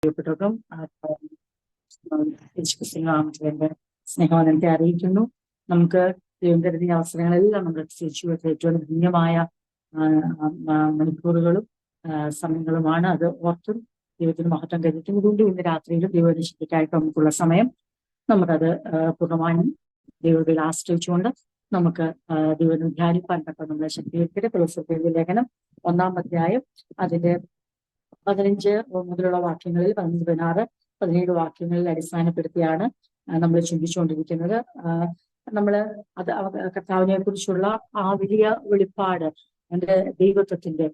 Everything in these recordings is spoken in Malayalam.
പ്രിയപ്പെട്ടവർക്കും യേശുക്രിസ്തുവിന്റെ സ്നേഹവന്ദനത്തെ അറിയിക്കുന്നു. നമുക്ക് ദൈവം കരുതിയ അവസരങ്ങളെല്ലാം നമ്മുടെ ജീവിതത്തിൽ ഏറ്റവും ധന്യമായ മണിക്കൂറുകളും സമയങ്ങളുമാണ്. അത് ഓർത്തും ദൈവത്തിന് മഹത്വം കരുതുന്നതുകൊണ്ട് ഇന്ന് രാത്രിയിലും ദൈവനിശ്ചിതയ്ക്കായിട്ട് നമുക്കുള്ള സമയം നമുക്കത് പൂർണ്ണമായും ദൈവത്തിൽ ആശ്രയിച്ചുകൊണ്ട് നമുക്ക് ദൈവം ധ്യാനിപ്പാൻ തക്ക നമ്മളെ ശക്തീകരിക്കട്ടെ. ഫിലിപ്പിയർ ലേഖനം 1-ാം അധ്യായം അതിന്റെ 15 മുതലുള്ള വാക്യങ്ങളിൽ 15, 16, 17 വാക്യങ്ങളിൽ അടിസ്ഥാനപ്പെടുത്തിയാണ് നമ്മൾ ചിന്തിച്ചുകൊണ്ടിരിക്കുന്നത്. നമ്മള് കർത്താവിനെ കുറിച്ചുള്ള ആ വലിയ വെളിപ്പാട്, അവന്റെ ദൈവത്വത്തിന്റെ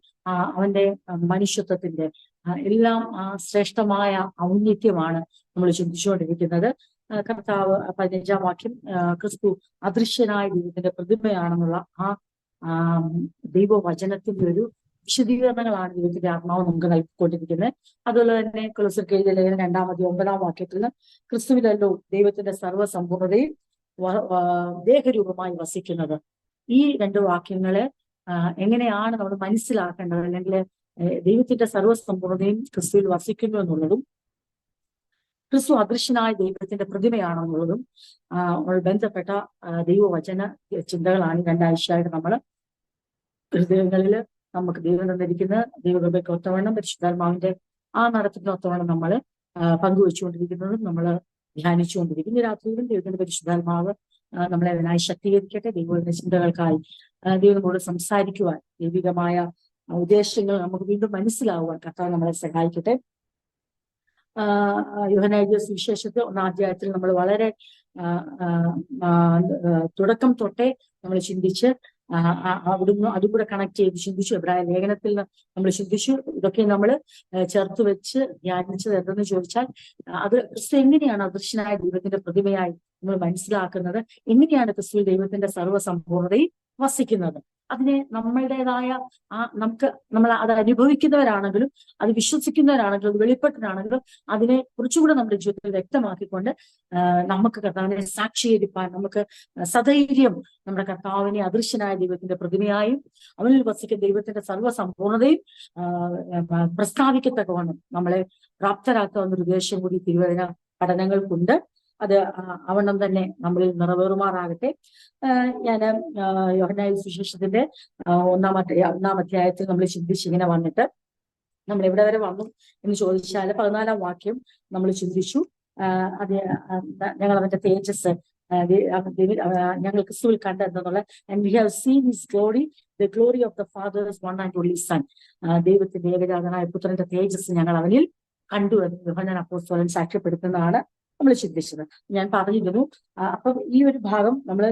അവന്റെ മനുഷ്യത്വത്തിന്റെ എല്ലാം ശ്രേഷ്ഠമായ ഔന്നത്യമാണ് നമ്മൾ ചിന്തിച്ചുകൊണ്ടിരിക്കുന്നത്. കർത്താവ് 15-ാം വാക്യം ക്രിസ്തു അദൃശ്യനായ ദൈവത്തിന്റെ പ്രതിമയാണെന്നുള്ള ആ ദൈവവചനത്തിന്റെ ഒരു വിശദീകരണങ്ങളാണ് ദൈവത്തിന്റെ ആത്മാവ് നമുക്ക് നൽകിക്കൊണ്ടിരിക്കുന്നത്. അതുപോലെ തന്നെ കൊലോസ്യർക്ക് എഴുതിയ ലേഖനം 2-ാം അധ്യായം 9-ാം വാക്യത്തിൽ ക്രിസ്തുവിലല്ലോ ദൈവത്തിന്റെ സർവ്വസമ്പൂർണതയും ദേഹരൂപമായി വസിക്കുന്നത്. ഈ 2 വാക്യങ്ങളെ എങ്ങനെയാണ് നമ്മൾ മനസ്സിലാക്കേണ്ടത്, അല്ലെങ്കിൽ ദൈവത്തിന്റെ സർവ്വസമ്പൂർണതയും ക്രിസ്തുവിൽ വസിക്കുന്നു എന്നുള്ളതും ക്രിസ്തു അദൃശ്യനായ ദൈവത്തിന്റെ പ്രതിമയാണെന്നുള്ളതും ബന്ധപ്പെട്ട ദൈവവചന ചിന്തകളാണ് 2 ആഴ്ചയായിട്ട് നമ്മൾ ഹൃദയങ്ങളിൽ നമുക്ക് ദൈവം തന്നിരിക്കുന്ന ദൈവകൃപയ്ക്ക് ഒത്തവണ്ണം പരിശുദ്ധാത്മാവിന്റെ നടത്തുന്ന ഒത്തവണ്ണം നമ്മൾ പങ്കുവെച്ചുകൊണ്ടിരിക്കുന്നതും നമ്മൾ ധ്യാനിച്ചുകൊണ്ടിരിക്കുന്ന രാത്രിയിലും ദൈവത്തിന്റെ പരിശുദ്ധാത്മാവ് നമ്മളെ അതിനായി ശക്തീകരിക്കട്ടെ. ദൈവത്തിന്റെ ചിന്തകൾക്കായി ദൈവത്തോട് സംസാരിക്കുവാൻ, ദൈവികമായ ഉദ്ദേശങ്ങൾ നമുക്ക് വീണ്ടും മനസ്സിലാവുവാൻ കർത്താവ് നമ്മളെ സഹായിക്കട്ടെ. യോഹന്നാൻ എഴുതിയ സുവിശേഷത്തിൽ 1-ാം അധ്യായത്തിൽ നമ്മൾ വളരെ തുടക്കം തൊട്ടേ നമ്മൾ ചിന്തിച്ച് അവിടുന്ന് അതും കൂടെ കണക്ട് ചെയ്ത് ചിന്തിച്ചു. എബ്രായ ലേഖനത്തിൽ നമ്മൾ ചിന്തിച്ചു. ഇതൊക്കെ നമ്മൾ ചേർത്ത് വെച്ച് ധ്യാനിച്ചത് എന്തെന്ന് ചോദിച്ചാൽ, അത് ക്രിസ്തു എങ്ങനെയാണ് അദൃശ്യനായ ദൈവത്തിന്റെ പ്രതിമയായി നമ്മൾ മനസ്സിലാക്കുന്നത്, എങ്ങനെയാണ് ക്രിസ്തു ദൈവത്തിന്റെ സർവ്വസമ്പൂർണതയിൽ വസിക്കുന്നത്. അതിനെ നമ്മളുടേതായ നമ്മൾ അത് അനുഭവിക്കുന്നവരാണെങ്കിലും അത് വിശ്വസിക്കുന്നവരാണെങ്കിലും അത് വെളിപ്പെട്ടിട്ടാണെങ്കിലും അതിനെ കുറച്ചുകൂടെ നമ്മുടെ ജീവിതത്തിൽ വ്യക്തമാക്കിക്കൊണ്ട് നമുക്ക് കർത്താവിനെ സാക്ഷീകരിപ്പാൻ, നമുക്ക് സധൈര്യം നമ്മുടെ കർത്താവിനെ അദൃശ്യനായ ദൈവത്തിന്റെ പ്രതിമയായും അവനിൽ വസിക്കുന്ന ദൈവത്തിന്റെ സർവ്വസമ്പൂർണതയും പ്രസ്താവിക്കത്തക്കവണ്ണം നമ്മളെ പ്രാപ്തരാക്കാവുന്ന ഒരു ഉദ്ദേശം കൂടി തിരുവചന പഠനങ്ങൾക്കുണ്ട്. അത് അവണ്ണം തന്നെ നമ്മളിൽ നിറവേറുമാറാകട്ടെ. ഞാൻ യോഹന്നാൻ സുവിശേഷത്തിന്റെ 1-ാം അധ്യായത്തിൽ നമ്മൾ ചിന്തിച്ചിങ്ങനെ വന്നിട്ട് നമ്മൾ എവിടെ വരെ വന്നു എന്ന് ചോദിച്ചാൽ 14-ാം വാക്യം നമ്മൾ ചിന്തിച്ചു. അത് ഞങ്ങൾ അവന്റെ തേജസ് ഞങ്ങൾ ക്രിസ്തുവിൽ കണ്ടെന്നുള്ള and we have seen his glory, the glory of the father's one and only son. ദൈവത്തിന്റെ ഏകജാതനായ പുത്രന്റെ തേജസ് ഞങ്ങൾ അവനിൽ കണ്ടു എന്ന് യോഹന്നാൻ അപ്പോസ്തലൻ സാക്ഷ്യപ്പെടുത്തുന്നതാണ് നമ്മൾ ചിന്തിച്ചത്. ഞാൻ പറഞ്ഞിരുന്നു. അപ്പം ഈ ഒരു ഭാഗം നമ്മൾ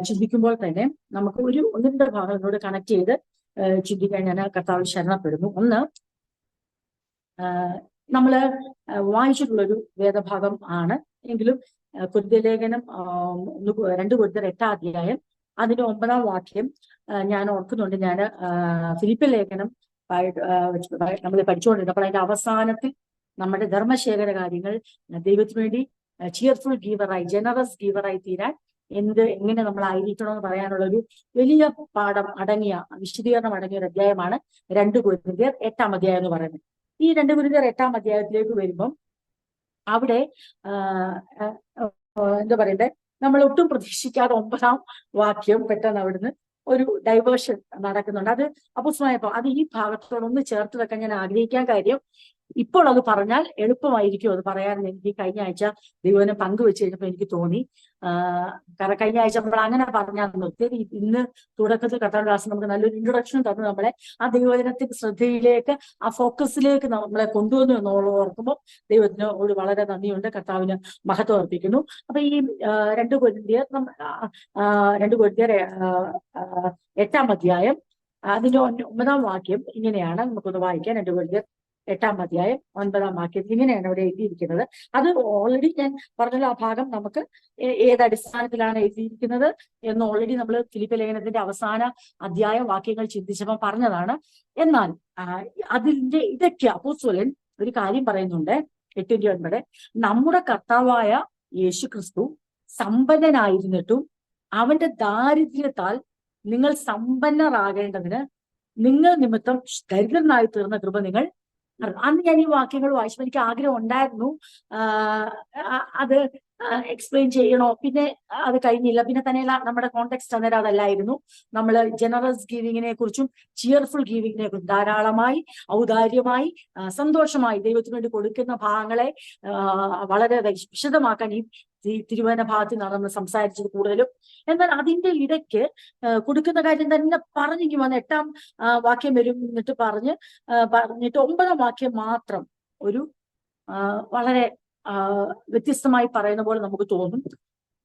ചിന്തിക്കുമ്പോൾ തന്നെ നമുക്ക് 1-2 ഭാഗങ്ങളോട് കണക്ട് ചെയ്ത് ചിന്തിക്കാൻ ഞാൻ കർത്താവിൽ ശരണപ്പെടുന്നു. ഒന്ന്, നമ്മള് വായിച്ചിട്ടുള്ളൊരു വേദഭാഗം ആണ് എങ്കിലും കൊരിന്ത്യർ ലേഖനം 2 കൊരിന്ത്യർ 8-ാം അധ്യായം അതിന്റെ 9-ാം വാക്യം ഞാൻ ഓർക്കുന്നുണ്ട്. ഞാൻ ഫിലിപ്പിയർ ലേഖനം നമ്മൾ പഠിച്ചുകൊണ്ടിരുന്നപ്പോൾ അതിന്റെ അവസാനത്തിൽ നമ്മുടെ ധർമ്മശേഖര കാര്യങ്ങൾ ദൈവത്തിന് വേണ്ടി ചിയർഫുൾ ഗീവറായി, ജനറസ് ഗീവറായി തീരാൻ എങ്ങനെ നമ്മളായിരിക്കണമെന്ന് പറയാനുള്ള ഒരു വലിയ പാഠം അടങ്ങിയ വിശദീകരണം അടങ്ങിയ ഒരു അധ്യായമാണ് 2 കൊരിന്ത്യർ 8-ാം അധ്യായം എന്ന് പറയുന്നത്. ഈ 2 കൊരിന്ത്യർ 8-ാം അധ്യായത്തിലേക്ക് വരുമ്പം അവിടെ എന്താ പറയണ്ടേ, നമ്മൾ ഒട്ടും പ്രതീക്ഷിക്കാതെ 9-ാം വാക്യം പെട്ടെന്ന് അവിടുന്ന് ഒരു ഡൈവേർഷൻ നടക്കുന്നുണ്ട്. അത് അപ്പോസ്തലനായപ്പോൾ അത് ഈ ഭാഗത്തോടൊന്ന് ചേർത്ത് വെക്കാൻ ഞാൻ ആഗ്രഹിക്കാൻ കാര്യം, ഇപ്പോൾ അത് പറഞ്ഞാൽ എളുപ്പമായിരിക്കും അത് പറയാൻ. എനിക്ക് കഴിഞ്ഞ ആഴ്ച ദൈവനെ പങ്കുവെച്ച് കഴിഞ്ഞപ്പോൾ എനിക്ക് തോന്നി, കാരണം കഴിഞ്ഞ ആഴ്ച നമ്മൾ അങ്ങനെ പറഞ്ഞാൽ നിർത്തി. ഇന്ന് തുടക്കത്തിൽ കർത്താവിന്റെ ദാസൻ നമുക്ക് നല്ലൊരു ഇൻട്രൊഡക്ഷൻ തന്നു നമ്മളെ ആ ദൈവജനത്തിന്റെ ശ്രദ്ധയിലേക്ക്, ആ ഫോക്കസിലേക്ക് നമ്മളെ കൊണ്ടുവന്നു എന്നുള്ള ഓർക്കുമ്പോൾ ദൈവത്തിനോട് വളരെ നന്ദിയുണ്ട്, കർത്താവിന് മഹത്വം അർപ്പിക്കുന്നു. അപ്പൊ ഈ 2 കൊരിന്ത്യർ 8-ാം അധ്യായം അതിന്റെ 9-ാം വാക്യം ഇങ്ങനെയാണ്. നമുക്കൊന്ന് വായിക്കാം. 2 കൊരിന്ത്യർ 8-ാം അധ്യായം 9-ാം വാക്യത്തിൽ ഇങ്ങനെയാണ് ഇവിടെ എഴുതിയിരിക്കുന്നത്. അത് ഓൾറെഡി ഞാൻ പറഞ്ഞല്ലോ, ആ ഭാഗം നമുക്ക് ഏത് അടിസ്ഥാനത്തിലാണ് എഴുതിയിരിക്കുന്നത് എന്ന് ഓൾറെഡി നമ്മൾ ഫിലിപ്പിയർ ലേഖനത്തിന്റെ അവസാന അധ്യായ വാക്യങ്ങൾ ചിന്തിച്ചപ്പോൾ പറഞ്ഞതാണ്. എന്നാൽ അതിന്റെ ഇടയ്ക്ക് അപ്പോസ്തലൻ ഒരു കാര്യം പറയുന്നുണ്ട്. 8:9 നമ്മുടെ കർത്താവായ യേശു ക്രിസ്തു സമ്പന്നനായിരുന്നിട്ടും അവന്റെ ദാരിദ്ര്യത്താൽ നിങ്ങൾ സമ്പന്നരാകേണ്ടതിന് നിങ്ങൾ നിമിത്തം ദരിദ്രനായി തീർന്ന കൃപ നിങ്ങൾ അന്ന് ഞാൻ ഈ വാക്യങ്ങൾ വായിച്ചപ്പോൾ എനിക്ക് ആഗ്രഹം ഉണ്ടായിരുന്നു അത് എക്സ്പ്ലെയിൻ ചെയ്യണോ, പിന്നെ അത് കഴിഞ്ഞില്ല. പിന്നെ തന്നെയല്ല, നമ്മുടെ കോണ്ടെക്സ്റ്റ് അന്നേരം അതല്ലായിരുന്നു. നമ്മൾ ജനറസ് ഗീവിങ്ങിനെ കുറിച്ചും ചിയർഫുൾ ഗീവിങ്ങിനെ കുറിച്ചും ധാരാളമായി ഔദാര്യമായി സന്തോഷമായി ദൈവത്തിന് വേണ്ടി കൊടുക്കുന്ന ഭാഗങ്ങളെ വളരെ വിശദമാക്കാൻ ഈ തിരുവചന ഭാഗത്ത് നമ്മൾ സംസാരിച്ചത് കൂടുതലും. എന്നാൽ അതിന്റെ ഇടയ്ക്ക് കൊടുക്കുന്ന കാര്യം തന്നെ പറഞ്ഞെങ്കിൽ വന്ന് 8-ാം വാക്യം വരും എന്നിട്ട് പറഞ്ഞിട്ട് 9-ാം വാക്യം മാത്രം ഒരു വളരെ വ്യത്യസ്തമായി പറയുന്ന പോലെ നമുക്ക് തോന്നും.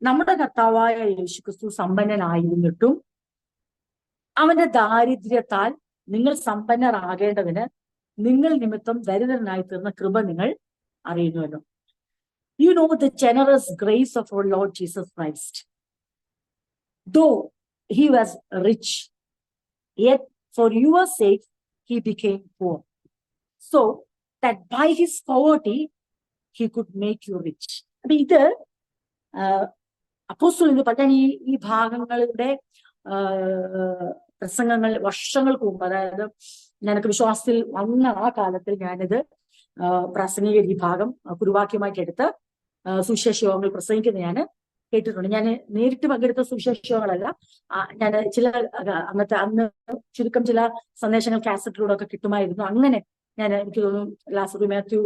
നമ്മുടെ കർത്താവായ യേശുക്രിസ്തു സമ്പന്നനായിരുന്നിട്ടും അവന്റെ ദാരിദ്ര്യത്താൽ നിങ്ങൾ സമ്പന്നരാകേണ്ടതിന് നിങ്ങൾ നിമിത്തം ദരിദ്രനായി തീർന്ന കൃപ നിങ്ങൾ അറിയുന്നുവല്ലോ. You know the generous grace of our Lord Jesus Christ. Though he was rich, yet for your sake he became poor, so that by his poverty he could make you rich. അപ്പൊ ഇത് അപ്പോസ്തലൻ പറഞ്ഞ ഈ ഭാഗങ്ങളുടെ പ്രസംഗങ്ങൾ വർഷങ്ങൾക്ക് മുമ്പ്, അതായത് ഞാനൊക്കെ വിശ്വാസത്തിൽ വന്ന ആ കാലത്തിൽ ഞാനിത് പ്രാസംഗിക ഈ ഭാഗം കുറുവാക്യമായിട്ട് എടുത്ത് സുവിശേഷ യോഗങ്ങൾ പ്രസംഗിക്കുന്ന ഞാൻ കേട്ടിട്ടുണ്ട്. ഞാൻ നേരിട്ട് പങ്കെടുത്ത സുവിശേഷ യോഗങ്ങളല്ല, ഞാൻ ചില അന്ന് ചുരുക്കം ചില സന്ദേശങ്ങൾ കാസറ്റിലൂടെ ഒക്കെ കിട്ടുമായിരുന്നു. അങ്ങനെ എനിക്ക് തോന്നുന്നു ലാസറി മാത്യു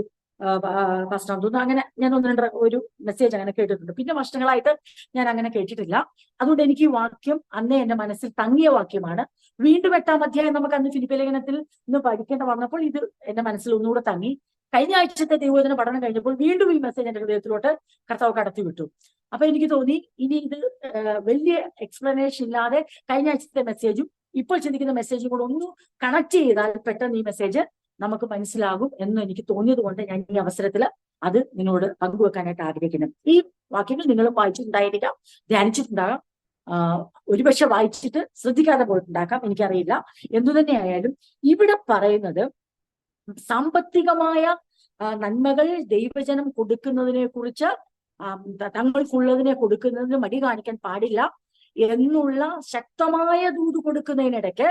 പാസ്റ്റർ തോന്നുന്നു, അങ്ങനെ ഞാൻ ഒരു മെസ്സേജ് അങ്ങനെ കേട്ടിട്ടുണ്ട്. പിന്നെ വർഷങ്ങളായിട്ട് ഞാൻ അങ്ങനെ കേട്ടിട്ടില്ല. അതുകൊണ്ട് എനിക്ക് ഈ വാക്യം അന്നേ എന്റെ മനസ്സിൽ തങ്ങിയ വാക്യമാണ്. വീണ്ടും 8-ാം അധ്യായം നമുക്ക് അന്ന് ഫിലിപ്പി ലേഖനത്തിൽ നിന്ന് പഠിക്കേണ്ട വന്നപ്പോൾ ഇത് എന്റെ മനസ്സിൽ ഒന്നുകൂടെ തങ്ങി. കഴിഞ്ഞ ആഴ്ചത്തെ ദൈവവചന പഠനം കഴിഞ്ഞപ്പോൾ വീണ്ടും ഈ മെസ്സേജ് എന്റെ ഹൃദയത്തിലോട്ട് കർത്താവ് കടത്തി വിട്ടു. അപ്പൊ എനിക്ക് തോന്നി ഇനി ഇത് വലിയ എക്സ്പ്ലനേഷൻ ഇല്ലാതെ കഴിഞ്ഞ ആഴ്ചത്തെ മെസ്സേജും ഇപ്പോൾ ചിന്തിക്കുന്ന മെസ്സേജും കൂടെ ഒന്ന് കണക്ട് ചെയ്താൽ പെട്ടെന്ന് ഈ മെസ്സേജ് നമുക്ക് മനസ്സിലാകും എന്ന് എനിക്ക് തോന്നിയത് കൊണ്ട് ഞാൻ ഈ അവസരത്തിൽ അത് നിങ്ങളോട് പങ്കുവെക്കാനായിട്ട് ആഗ്രഹിക്കുന്നു. ഈ വാക്യങ്ങൾ നിങ്ങളും വായിച്ചിട്ടുണ്ടായിരിക്കാം, ധ്യാനിച്ചിട്ടുണ്ടാകാം, ഒരുപക്ഷെ വായിച്ചിട്ട് ശ്രദ്ധിക്കാതെ പോയിട്ടുണ്ടാക്കാം, എനിക്കറിയില്ല. എന്തു തന്നെയായാലും ഇവിടെ പറയുന്നത് സാമ്പത്തികമായ നന്മകൾ ദൈവജനം കൊടുക്കുന്നതിനെ കുറിച്ച് തങ്ങൾക്കുള്ളതിനെ കൊടുക്കുന്നതിന് മടി കാണിക്കാൻ പാടില്ല എന്നുള്ള ശക്തമായ ദൂത് കൊടുക്കുന്നതിനിടയ്ക്ക്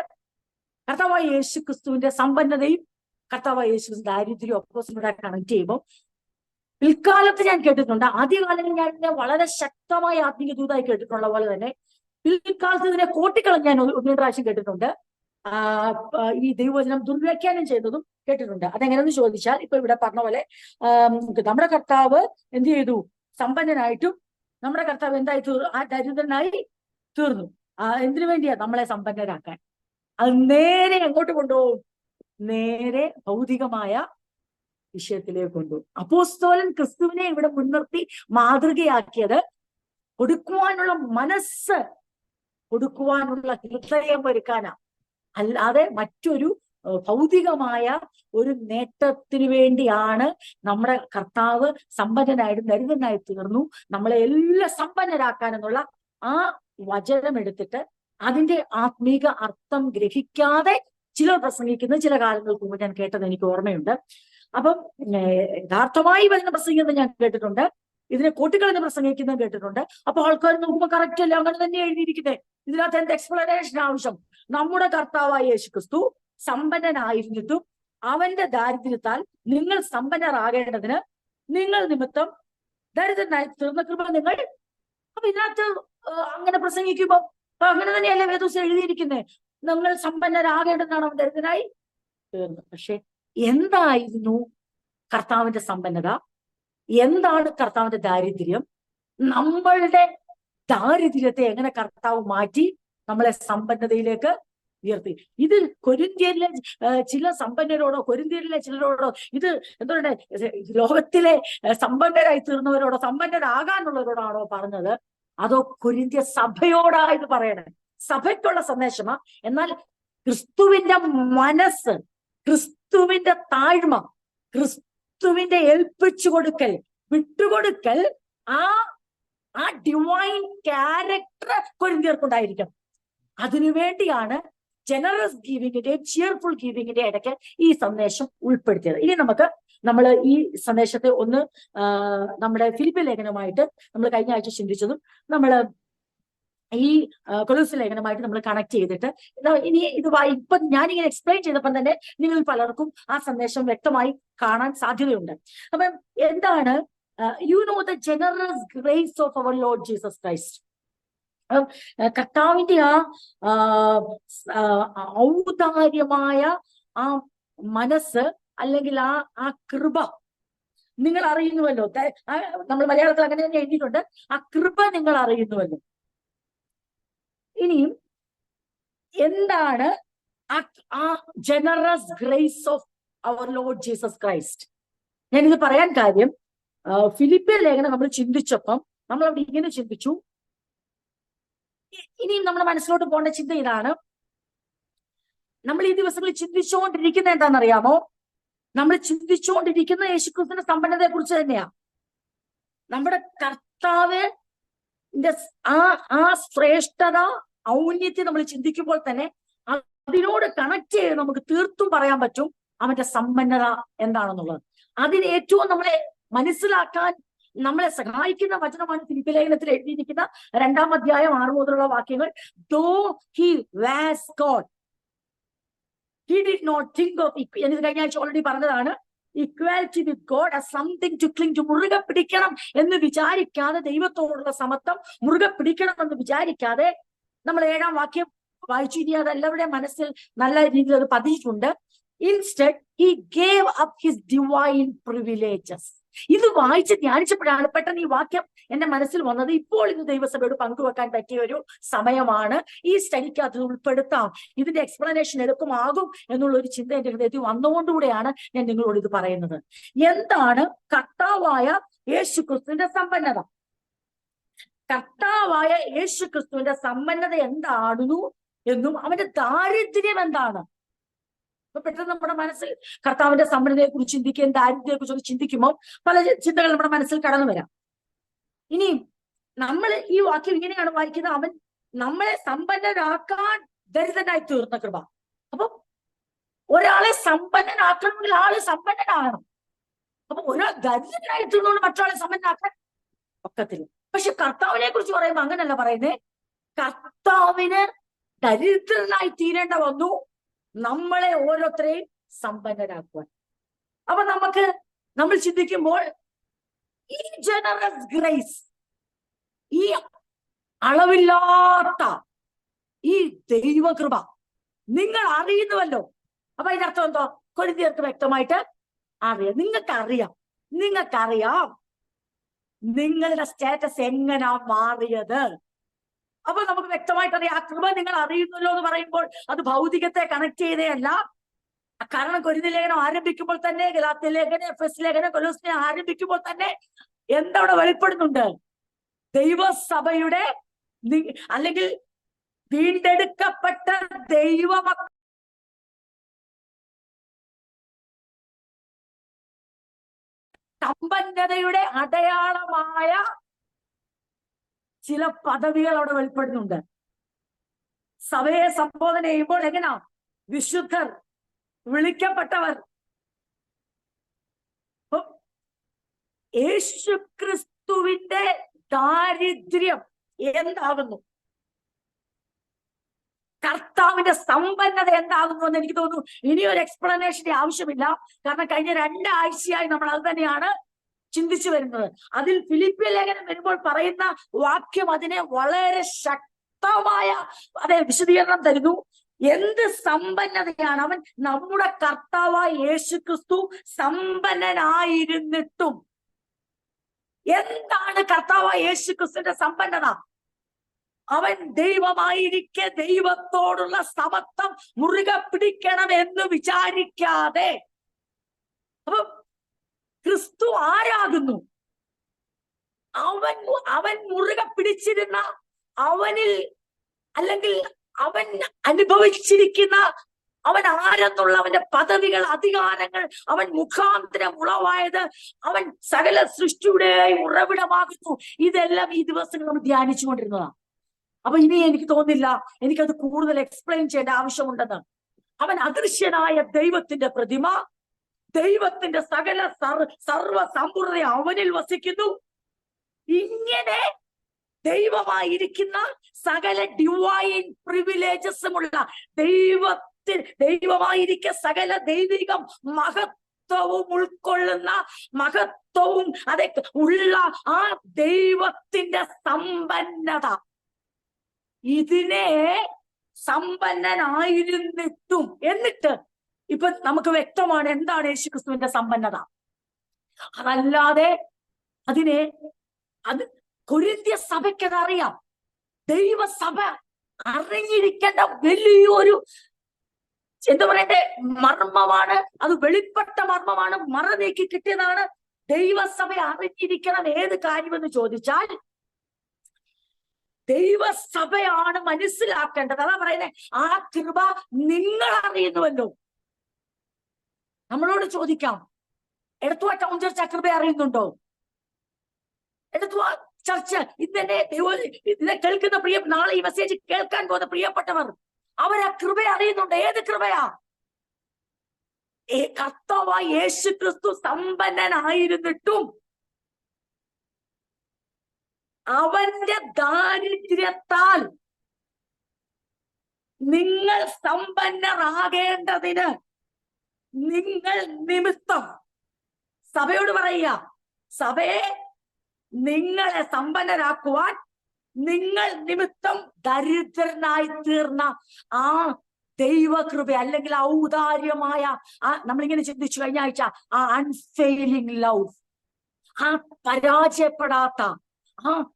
കർത്താവായ യേശു ക്രിസ്തുവിന്റെ സമ്പന്നതയും കർത്താവായ യേശു ദാരിദ്ര്യവും ഒക്കെ കണക്ട് ചെയ്യുമ്പോൾ പിൽക്കാലത്ത് ഞാൻ കേട്ടിട്ടുണ്ട്. ആദ്യകാലങ്ങളിൽ ഞാൻ വളരെ ശക്തമായ ആത്മീയ ദൂതായി കേട്ടിട്ടുള്ള പോലെ തന്നെ പിൽക്കാലത്ത് ഇതിനെ കോട്ടിക്കളഞ്ഞ് ഞാൻ ഒന്ന് പ്രാവശ്യം കേട്ടിട്ടുണ്ട്. ഈ ദൈവവചനം ദുർവ്യാഖ്യാനം ചെയ്യുന്നതും കേട്ടിട്ടുണ്ട്. അതെങ്ങനെയെന്ന് ചോദിച്ചാൽ ഇപ്പൊ ഇവിടെ പറഞ്ഞ പോലെ നമ്മുടെ കർത്താവ് എന്ത് ചെയ്തു? സമ്പന്നനായിട്ടും നമ്മുടെ കർത്താവ് എന്തായി ദരിദ്രനായി തീർന്നു. എന്തിനു വേണ്ടിയാ? നമ്മളെ സമ്പന്നരാക്കാൻ. അത് നേരെ എങ്ങോട്ട് കൊണ്ടുപോകും? നേരെ ഭൗതികമായ വിഷയത്തിലേക്ക് കൊണ്ടുപോകും. അപ്പോസ്തലൻ ക്രിസ്തുവിനെ ഇവിടെ മുൻനിർത്തി മാതൃകയാക്കിയത് കൊടുക്കുവാനുള്ള മനസ്സ്, കൊടുക്കുവാനുള്ള ഹൃദയം ഒരുക്കാനാ, അല്ലാതെ മറ്റൊരു ഭൗതികമായ ഒരു നേട്ടത്തിന് വേണ്ടിയാണ് നമ്മുടെ കർത്താവ് സമ്പന്നനായിട്ടും ദരിദ്രനായി തീർന്നു നമ്മളെ എല്ലാം സമ്പന്നരാക്കാനെന്നുള്ള ആ വചനം എടുത്തിട്ട് അതിന്റെ ആത്മീക അർത്ഥം ഗ്രഹിക്കാതെ ചിലർ പ്രസംഗിക്കുന്ന ചില കാലങ്ങൾക്ക് മുമ്പ് ഞാൻ കേട്ടത് എനിക്ക് ഓർമ്മയുണ്ട്. അപ്പം യഥാർത്ഥമായി വചനം പ്രസംഗിക്കുന്നത് ഞാൻ കേട്ടിട്ടുണ്ട്, ഇതിനെ കോട്ടിക്കളഞ്ഞ് പ്രസംഗിക്കുന്നത് കേട്ടിട്ടുണ്ട്. അപ്പൊ ആൾക്കാർ നോക്കുമ്പോൾ കറക്റ്റ് അല്ല, അങ്ങനെ തന്നെ എഴുതിയിരിക്കുന്നത്. ഇതിനകത്ത് എന്ത് എക്സ്പ്ലനേഷൻ ആവശ്യം? നമ്മുടെ കർത്താവായ യേശു ക്രിസ്തു സമ്പന്നനായിരുന്നിട്ടും അവന്റെ ദാരിദ്ര്യത്താൽ നിങ്ങൾ സമ്പന്നരാകേണ്ടതിന് നിങ്ങൾ നിമിത്തം ദരിദ്രനായി തീർന്ന കൃപ നിങ്ങൾ. അപ്പൊ ഇതിനകത്ത് അങ്ങനെ പ്രസംഗിക്കുമ്പോ അങ്ങനെ തന്നെയല്ലേ വേദോസ് എഴുതിയിരിക്കുന്നത്? നിങ്ങൾ സമ്പന്നരാകേണ്ടതാണ് അവൻ ദരിദ്രനായി തീർന്നത്. പക്ഷെ എന്തായിരുന്നു കർത്താവിന്റെ സമ്പന്നത? എന്താണ് കർത്താവിന്റെ ദാരിദ്ര്യം? നമ്മളുടെ ദാരിദ്ര്യത്തെ എങ്ങനെ കർത്താവ് മാറ്റി നമ്മളെ സമ്പന്നതയിലേക്ക് ഉയർത്തി? ഇത് കൊരിന്ത്യരിലെ ചില സമ്പന്നരോടോ കൊരിന്ത്യരിലെ ചിലരോടോ, ഇത് എന്തുകൊണ്ട് ലോകത്തിലെ സമ്പന്നരായി തീർന്നവരോടോ സമ്പന്നരാകാനുള്ളവരോടാണോ പറഞ്ഞത്? അതോ കൊരിന്ത്യ സഭയോടായത് പറയണേ? സഭയ്ക്കുള്ള സന്ദേശമാ. എന്നാൽ ക്രിസ്തുവിന്റെ മനസ്സ്, ക്രിസ്തുവിന്റെ താഴ്മ, ക്രിസ്തുവിന്റെ ഏൽപ്പിച്ചു കൊടുക്കൽ, വിട്ടുകൊടുക്കൽ, ആ ഡിവൈൻ ക്യാരക്ടർ കൊരിന്ത്യർക്കുണ്ടായിരിക്കും. അതിനുവേണ്ടിയാണ് ജനറസ് ഗീവിങ്ങിന്റെയും ചിയർഫുൾ ഗീവിങ്ങിന്റെ ഇടയ്ക്ക് ഈ സന്ദേശം ഉൾപ്പെടുത്തിയത്. ഇനി നമ്മൾ ഈ സന്ദേശത്തെ ഒന്ന് നമ്മുടെ ഫിലിപ്പി ലേഖനമായിട്ട് നമ്മൾ കഴിഞ്ഞ ആഴ്ച ചിന്തിച്ചതും നമ്മൾ ഈ കൊലോസ്യ ലേഖനമായിട്ട് നമ്മൾ കണക്ട് ചെയ്തിട്ട് ഇനി ഇത് ഇപ്പൊ ഞാനിങ്ങനെ എക്സ്പ്ലെയിൻ ചെയ്തപ്പം തന്നെ നിങ്ങൾ പലർക്കും ആ സന്ദേശം വ്യക്തമായി കാണാൻ സാധ്യതയുണ്ട്. അപ്പം എന്താണ് you know the generous grace of our Lord Jesus Christ. കർത്താവിന്റെ ഔദാര്യമായ ആ മനസ്സ് അല്ലെങ്കിൽ ആ കൃപ നിങ്ങൾ അറിയുന്നുവല്ലോ. നമ്മൾ മലയാളത്തിൽ അങ്ങനെ തന്നെ എഴുതിയിട്ടുണ്ട്, ആ കൃപ നിങ്ങൾ അറിയുന്നുവല്ലോ. ഇനിയും എന്താണ് ആ generous grace of our Lord Jesus Christ? ഞാനിത് പറയാൻ കാര്യം, ഫിലിപ്പിയ ലേഖനം നമ്മൾ ചിന്തിച്ചപ്പം നമ്മൾ അവിടെ ഇങ്ങനെ ചിന്തിച്ചു. ഇനിയും നമ്മുടെ മനസ്സിലോട്ട് പോകേണ്ട ചിന്ത ഇതാണ്. നമ്മൾ ഈ ദിവസങ്ങളിൽ ചിന്തിച്ചുകൊണ്ടിരിക്കുന്ന എന്താണെന്നറിയാമോ? നമ്മൾ ചിന്തിച്ചുകൊണ്ടിരിക്കുന്ന യേശുക്രിസ്തുവിന്റെ സമ്പന്നതയെ കുറിച്ച് തന്നെയാ. നമ്മുടെ കർത്താവിന്റെ ആ ശ്രേഷ്ഠത, ഔന്നത്യം നമ്മൾ ചിന്തിക്കുമ്പോൾ തന്നെ അതിനോട് കണക്ട് ചെയ്ത് നമുക്ക് തീർത്തും പറയാൻ പറ്റും അവന്റെ സമ്പന്നത എന്താണെന്നുള്ളത്. അതിന് ഏറ്റവും നമ്മളെ മനസ്സിലാക്കാൻ നമ്മളെ സഹായിക്കുന്ന വചനമാണ് ഫിലിപ്പി ലേഖനത്തിൽ എഴുതിയിരിക്കുന്ന 2-ാം അധ്യായം 6 മുതലുള്ള വാക്യങ്ങൾ. Though he was God, he did not think of എന്ന് കഴിഞ്ഞ ആഴ്ച ഓൾറെഡി പറഞ്ഞതാണ്. Equality with God as something to cling to, മുറുകെ പിടിക്കണം എന്ന് വിചാരിക്കാതെ, ദൈവത്തോടുള്ള സമത്വം മുറുകെ പിടിക്കണം എന്ന് വിചാരിക്കാതെ, നമ്മൾ 7-ാം വാക്യം വായിച്ചു. ഇനി അത് എല്ലാവരുടെയും മനസ്സിൽ നല്ല രീതിയിൽ അത് പതിച്ചിട്ടുണ്ട്. Instead he gave up his divine privileges. ഇത് വായിച്ച് ധ്യാനിച്ചപ്പോഴാണ് പെട്ടെന്ന് ഈ വാക്യം എന്റെ മനസ്സിൽ വന്നത്. ഇപ്പോൾ ഇത് ദൈവസഭയോട് പങ്കുവെക്കാൻ പറ്റിയ ഒരു സമയമാണ്. ഈ സ്റ്റഡിക്കകത്ത് ഉൾപ്പെടുത്താം, ഇതിന്റെ എക്സ്പ്ലനേഷൻ എളുപ്പമാകും എന്നുള്ള ഒരു ചിന്ത എന്റെ ഹൃദയത്തിൽ വന്നുകൊണ്ടുകൂടെയാണ് ഞാൻ നിങ്ങളോട് ഇത് പറയുന്നത്. എന്താണ് കർത്താവായ യേശുക്രിസ്തുവിന്റെ സമ്പന്നത? കർത്താവായ യേശുക്രിസ്തുവിന്റെ സമ്പന്നത എന്താണെന്നു എന്നും അവന്റെ ദാരിദ്ര്യം എന്താണ്? അപ്പൊ പെട്ടെന്ന് നമ്മുടെ മനസ്സിൽ കർത്താവിന്റെ സമ്പന്നതയെ കുറിച്ച് ചിന്തിക്കുകയും ദാരിദ്ര്യത്തെ കുറിച്ച് ചിന്തിക്കുമ്പോൾ പല ചിന്തകൾ നമ്മുടെ മനസ്സിൽ കടന്നു വരാം. ഇനി നമ്മൾ ഈ വാക്യം ഇങ്ങനെയാണ് വായിക്കുന്നത്, അവൻ നമ്മളെ സമ്പന്നരാക്കാൻ ദരിദ്രനായി തീർന്ന കൃപ. അപ്പൊ ഒരാളെ സമ്പന്നനാക്കണമെങ്കിൽ ആള് സമ്പന്നനാകണം. അപ്പൊ ഒരാൾ ദരിദ്രനായി തീർന്നുകൊണ്ട് മറ്റൊരാളെ സമ്പന്നനാക്കാൻ ഒക്കത്തില്ല. പക്ഷെ കർത്താവിനെ കുറിച്ച് പറയുമ്പോൾ അങ്ങനല്ല പറയുന്നത്. കർത്താവിന് ദരിദ്രനായി തീരേണ്ട വന്നു നമ്മളെ ഓരോരുത്തരെയും സമ്പന്നരാക്കുവാൻ. അപ്പൊ നമ്മൾ ചിന്തിക്കുമ്പോൾ ഈ ജനറസ് ഗ്രേസ്, ഈ അളവില്ലാത്ത ഈ ദൈവകൃപ നിങ്ങൾ അറിയുന്നുവല്ലോ. അപ്പൊ അതിനർത്ഥം എന്തോ? കൊരിന്ത്യർക്ക് വ്യക്തമായിട്ട് അറിയാം. നിങ്ങൾക്കറിയാം നിങ്ങളുടെ സ്റ്റാറ്റസ് എങ്ങനാ മാറിയത്. അപ്പൊ നമുക്ക് വ്യക്തമായിട്ട് അറിയാം. ആ കൃപ നിങ്ങൾ അറിയുന്നല്ലോ എന്ന് പറയുമ്പോൾ അത് ഭൗതികത്തെ കണക്ട് ചെയ്തേയല്ല. കാരണം കൊരിന്ത്യ ലേഖനം ആരംഭിക്കുമ്പോൾ തന്നെ, ഗലാത്യ ലേഖനം, എഫെസ് ലേഖനം, കൊലോസ്യ ആരംഭിക്കുമ്പോൾ തന്നെ എന്തവിടെ വെളിപ്പെടുന്നുണ്ട്? ദൈവസഭയുടെ അല്ലെങ്കിൽ വീണ്ടെടുക്കപ്പെട്ട ദൈവമക്കൾ സമ്പന്നതയുടെ അടയാളമായ ചില പദവികൾ അവിടെ വെളിപ്പെടുന്നുണ്ട്. സഭയെ സംബോധന ചെയ്യുമ്പോൾ എങ്ങനാ? വിശുദ്ധർ, വിളിക്കപ്പെട്ടവർ. യേശുക്രിസ്തുവിന്റെ ദാരിദ്ര്യം എന്താകുന്നു, കർത്താവിന്റെ സമ്പന്നത എന്താകുന്നു എന്ന് എനിക്ക് തോന്നുന്നു ഇനിയൊരു എക്സ്പ്ലനേഷന്റെ ആവശ്യമില്ല. കാരണം കഴിഞ്ഞ 2 ആഴ്ചയായി നമ്മൾ അത് തന്നെയാണ് ചിന്തിച്ചു വരുന്നത്. അതിൽ ഫിലിപ്പിയ ലേഖനം വരുമ്പോൾ പറയുന്ന വാക്യം അതിനെ വളരെ ശക്തമായ വിശദീകരണം തരുന്നു. എന്ത് സമ്പന്നതയാണ്! അവൻ നമ്മുടെ കർത്താവായ യേശുക്രിസ്തു സമ്പന്നനായിരുന്നിട്ടും എന്താണ് കർത്താവായ യേശുക്രിസ്തുവിന്റെ സമ്പന്നത? അവൻ ദൈവമായിരിക്കെ ദൈവത്തോടുള്ള സമത്വം മുറുകെ പിടിക്കണം എന്ന് വിചാരിക്കാതെ. അപ്പൊ ക്രിസ്തു ആരാകുന്നു? അവൻ മുറുകെ പിടിച്ചിരുന്ന, അവനിൽ അല്ലെങ്കിൽ അവൻ അനുഭവിച്ചിരിക്കുന്ന, അവൻ ആരെന്നുള്ള അവന്റെ പദവികൾ, അധികാരങ്ങൾ, അവൻ മുഖാന്തരം ഉളവായത്, അവൻ സകല സൃഷ്ടിയുടെയും ഉറവിടമാകുന്നു. ഇതെല്ലാം ഈ ദിവസങ്ങൾ നമ്മൾ ധ്യാനിച്ചുകൊണ്ടിരുന്നതാണ്. അപ്പൊ ഇനി എനിക്ക് തോന്നുന്നില്ല എനിക്കത് കൂടുതൽ എക്സ്പ്ലെയിൻ ചെയ്യേണ്ട ആവശ്യമുണ്ടെന്ന്. അവൻ അദൃശ്യനായ ദൈവത്തിന്റെ പ്രതിമ, ദൈവത്തിന്റെ സർവ സമ്പൂർണ്ണത അവനിൽ വസിക്കുന്നു. ഇങ്ങനെ ദൈവമായിരിക്കുന്ന സകല ഡിവൈൻ പ്രിവിലേജസുമുള്ള ദൈവമായിരിക്കുന്ന സകല ദൈവികം മഹത്വവും ഉൾക്കൊള്ളുന്ന മഹത്വവും അതൊക്കെ ഉള്ള ആ ദൈവത്തിന്റെ സമ്പന്നത, ഇതിനെ സമ്പന്നനായിരുന്നിട്ടും എന്നിട്ട് ഇപ്പൊ നമുക്ക് വ്യക്തമാണ് എന്താണ് യേശുക്രിസ്തുവിന്റെ സമ്പന്നത. അതല്ലാതെ അത് കൊരിന്ത്യ സഭയ്ക്കത് അറിയാം. ദൈവസഭ അറിഞ്ഞിരിക്കേണ്ട വലിയൊരു എന്താ പറയണ്ടേ മർമ്മമാണ്. അത് വെളിപ്പെട്ട മർമ്മമാണ്, മറ നീക്കി കിട്ടിയതാണ്. ദൈവസഭ അറിഞ്ഞിരിക്കണം ഏത് കാര്യമെന്ന് ചോദിച്ചാൽ ദൈവസഭയാണ് മനസ്സിലാക്കേണ്ടത്. അതാ പറയുന്നത്, ആ കൃപ നിങ്ങൾ അറിയുന്നുവല്ലോ. നമ്മളോട് ചോദിക്കാം, എടത്വ ടൗൺ ചർച്ച് ആ കൃപ അറിയുന്നുണ്ടോ? എടത്വ ചർച്ച് ഇതിനെ കേൾക്കുന്ന നാളെ ഈ മെസ്സേജ് കേൾക്കാൻ പോകുന്ന പ്രിയപ്പെട്ടവർ, അവരാ കൃപ അറിയുന്നുണ്ട്. ഏത് കൃപയാ? കർത്താവായ യേശു ക്രിസ്തു സമ്പന്നനായിരുന്നിട്ടും അവന്റെ ദാരിദ്ര്യത്താൽ നിങ്ങൾ സമ്പന്നരാകേണ്ടതിന് നിങ്ങൾ നിമിത്തം, സഭയോട് പറയുക, സഭയെ നിങ്ങളെ സമ്പന്നരാക്കുവാൻ നിങ്ങൾ നിമിത്തം ദരിദ്രനായി തീർന്ന ആ ദൈവകൃപ, അല്ലെങ്കിൽ ഔദാര്യമായ ആ, നമ്മളിങ്ങനെ ചിന്തിച്ചു കഴിഞ്ഞ ആഴ്ച, ആ അൺഫെയിലിംഗ് ലവ്, ആ പരാജയപ്പെടാത്ത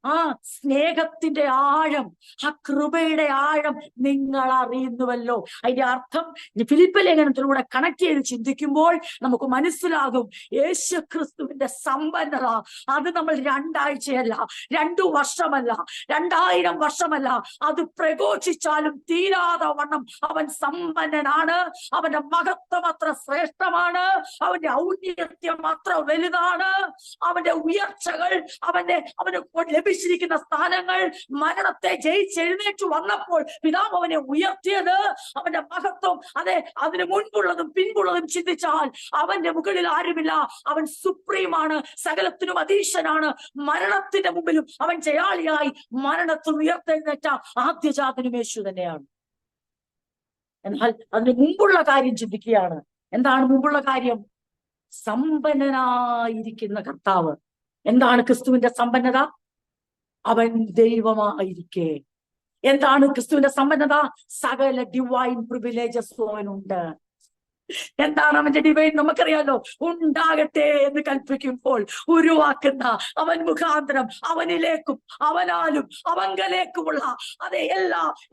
ആ സ്നേഹത്തിന്റെ ആഴം, ആ കൃപയുടെ ആഴം നിങ്ങൾ അറിയുന്നുവല്ലോ. അതിന്റെ അർത്ഥം ഫിലിപ്പ് ലേഖനത്തിലൂടെ കണക്ട് ചെയ്ത് ചിന്തിക്കുമ്പോൾ നമുക്ക് മനസ്സിലാകും, യേശു ക്രിസ്തുവിന്റെ സമ്പന്നത അത് നമ്മൾ 2 ആഴ്ചയല്ല, 2 വർഷമല്ല, 2000 വർഷമല്ല, അത് പ്രഘോഷിച്ചാലും തീരാതെ വണ്ണം അവൻ സമ്പന്നനാണ്. അവന്റെ മഹത്വം അത്ര ശ്രേഷ്ഠമാണ്, അവന്റെ ഔന്നത്യം അത്ര വലുതാണ്, അവന്റെ ഉയർച്ചകൾ, അവന് ലഭിച്ചിരിക്കുന്ന സ്ഥാനങ്ങൾ, മരണത്തെ ജയിച്ചെഴുന്നേറ്റ് വന്നപ്പോൾ പിതാവ് അവനെ ഉയർത്തിയത്, അവന്റെ മഹത്വം, അതെ, അതിന് മുൻപുള്ളതും പിൻപുള്ളതും ചിന്തിച്ചാൽ അവന്റെ മുകളിൽ ആരുമില്ല. അവൻ സുപ്രീമാണ്, സകലത്തിനും അധീശനാണ്. മരണത്തിന്റെ മുമ്പിലും അവൻ ജയാളിയായി മരണത്തിൽ ഉയർത്തെഴുന്നേറ്റ ആദ്യജാതനും യേശു തന്നെയാണ്. എന്നാൽ അതിന് മുമ്പുള്ള കാര്യം ചിന്തിക്കുകയാണ്. എന്താണ് മുമ്പുള്ള കാര്യം? സമ്പന്നനായിരിക്കുന്ന കർത്താവ്. എന്താണ് ക്രിസ്തുവിന്റെ സമ്പന്നത? അവൻ ദൈവമായിരിക്കെ. എന്താണ് ക്രിസ്തുവിന്റെ സമ്പന്നത? സകല ഡിവൈൻ പ്രിവിലേജസ് അവനുണ്ട്. എന്താണ് അവന്റെ ഡിവൈൻ? നമുക്കറിയാലോ. ഉണ്ടാകട്ടെ എന്ന് കൽപ്പിക്കുമ്പോൾ ഉരുവാക്കുന്ന അവൻ മുഖാന്തരം അവനിലേക്കും അവനാലും അവങ്കലേക്കുമുള്ള അതെ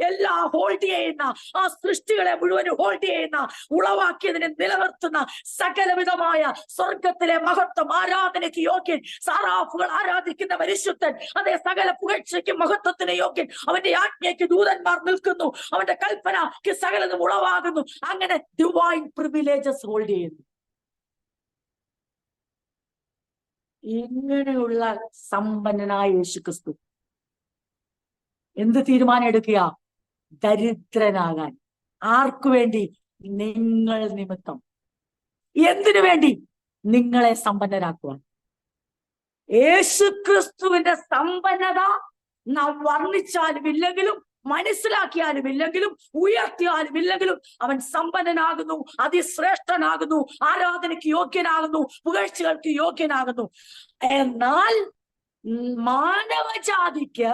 എല്ലാ ഹോൾഡ് ചെയ്യുന്ന ആ സൃഷ്ടികളെ മുഴുവൻ ഹോൾഡ് ചെയ്യുന്ന, ഉളവാക്കിയതിനെ നിലനിർത്തുന്ന സകലവിധമായ സ്വർഗത്തിലെ മഹത്വം, ആരാധനയ്ക്ക് യോഗ്യൻ, സാറാഫുകൾ ആരാധിക്കുന്ന പരിശുദ്ധൻ, അതേ സകല പുകഴ്ചയ്ക്കും മഹത്വത്തിന് യോഗ്യൻ. അവന്റെ ആജ്ഞയ്ക്ക് ദൂതന്മാർ നിൽക്കുന്നു, അവന്റെ കൽപ്പനയ്ക്ക് സകലതും ഉളവാകുന്നു. അങ്ങനെ ഡിവൈൻ പ്രിവിലേജസ് ഹോൾഡ് ചെയ്യുന്നു. ഇങ്ങനെയുള്ള സമ്പന്നനായ യേശു ക്രിസ്തു എന്ത് തീരുമാനം എടുക്കുക? ദരിദ്രനാകാൻ. ആർക്കു വേണ്ടി? നിങ്ങൾ നിമിത്തം. എന്തിനു വേണ്ടി? നിങ്ങളെ സമ്പന്നരാക്കുവാൻ. യേശു ക്രിസ്തുവിന്റെ സമ്പന്നത നാം വർണ്ണിച്ചാലും ഇല്ലെങ്കിലും, മനസ്സിലാക്കിയാലും ഇല്ലെങ്കിലും, ഉയർത്തിയാലും ഇല്ലെങ്കിലും, അവൻ സമ്പന്നനാകുന്നു, അതിശ്രേഷ്ഠനാകുന്നു, ആരാധനയ്ക്ക് യോഗ്യനാകുന്നു, പുകഴ്ചകൾക്ക് യോഗ്യനാകുന്നു. എന്നാൽ മാനവജാതിക്ക്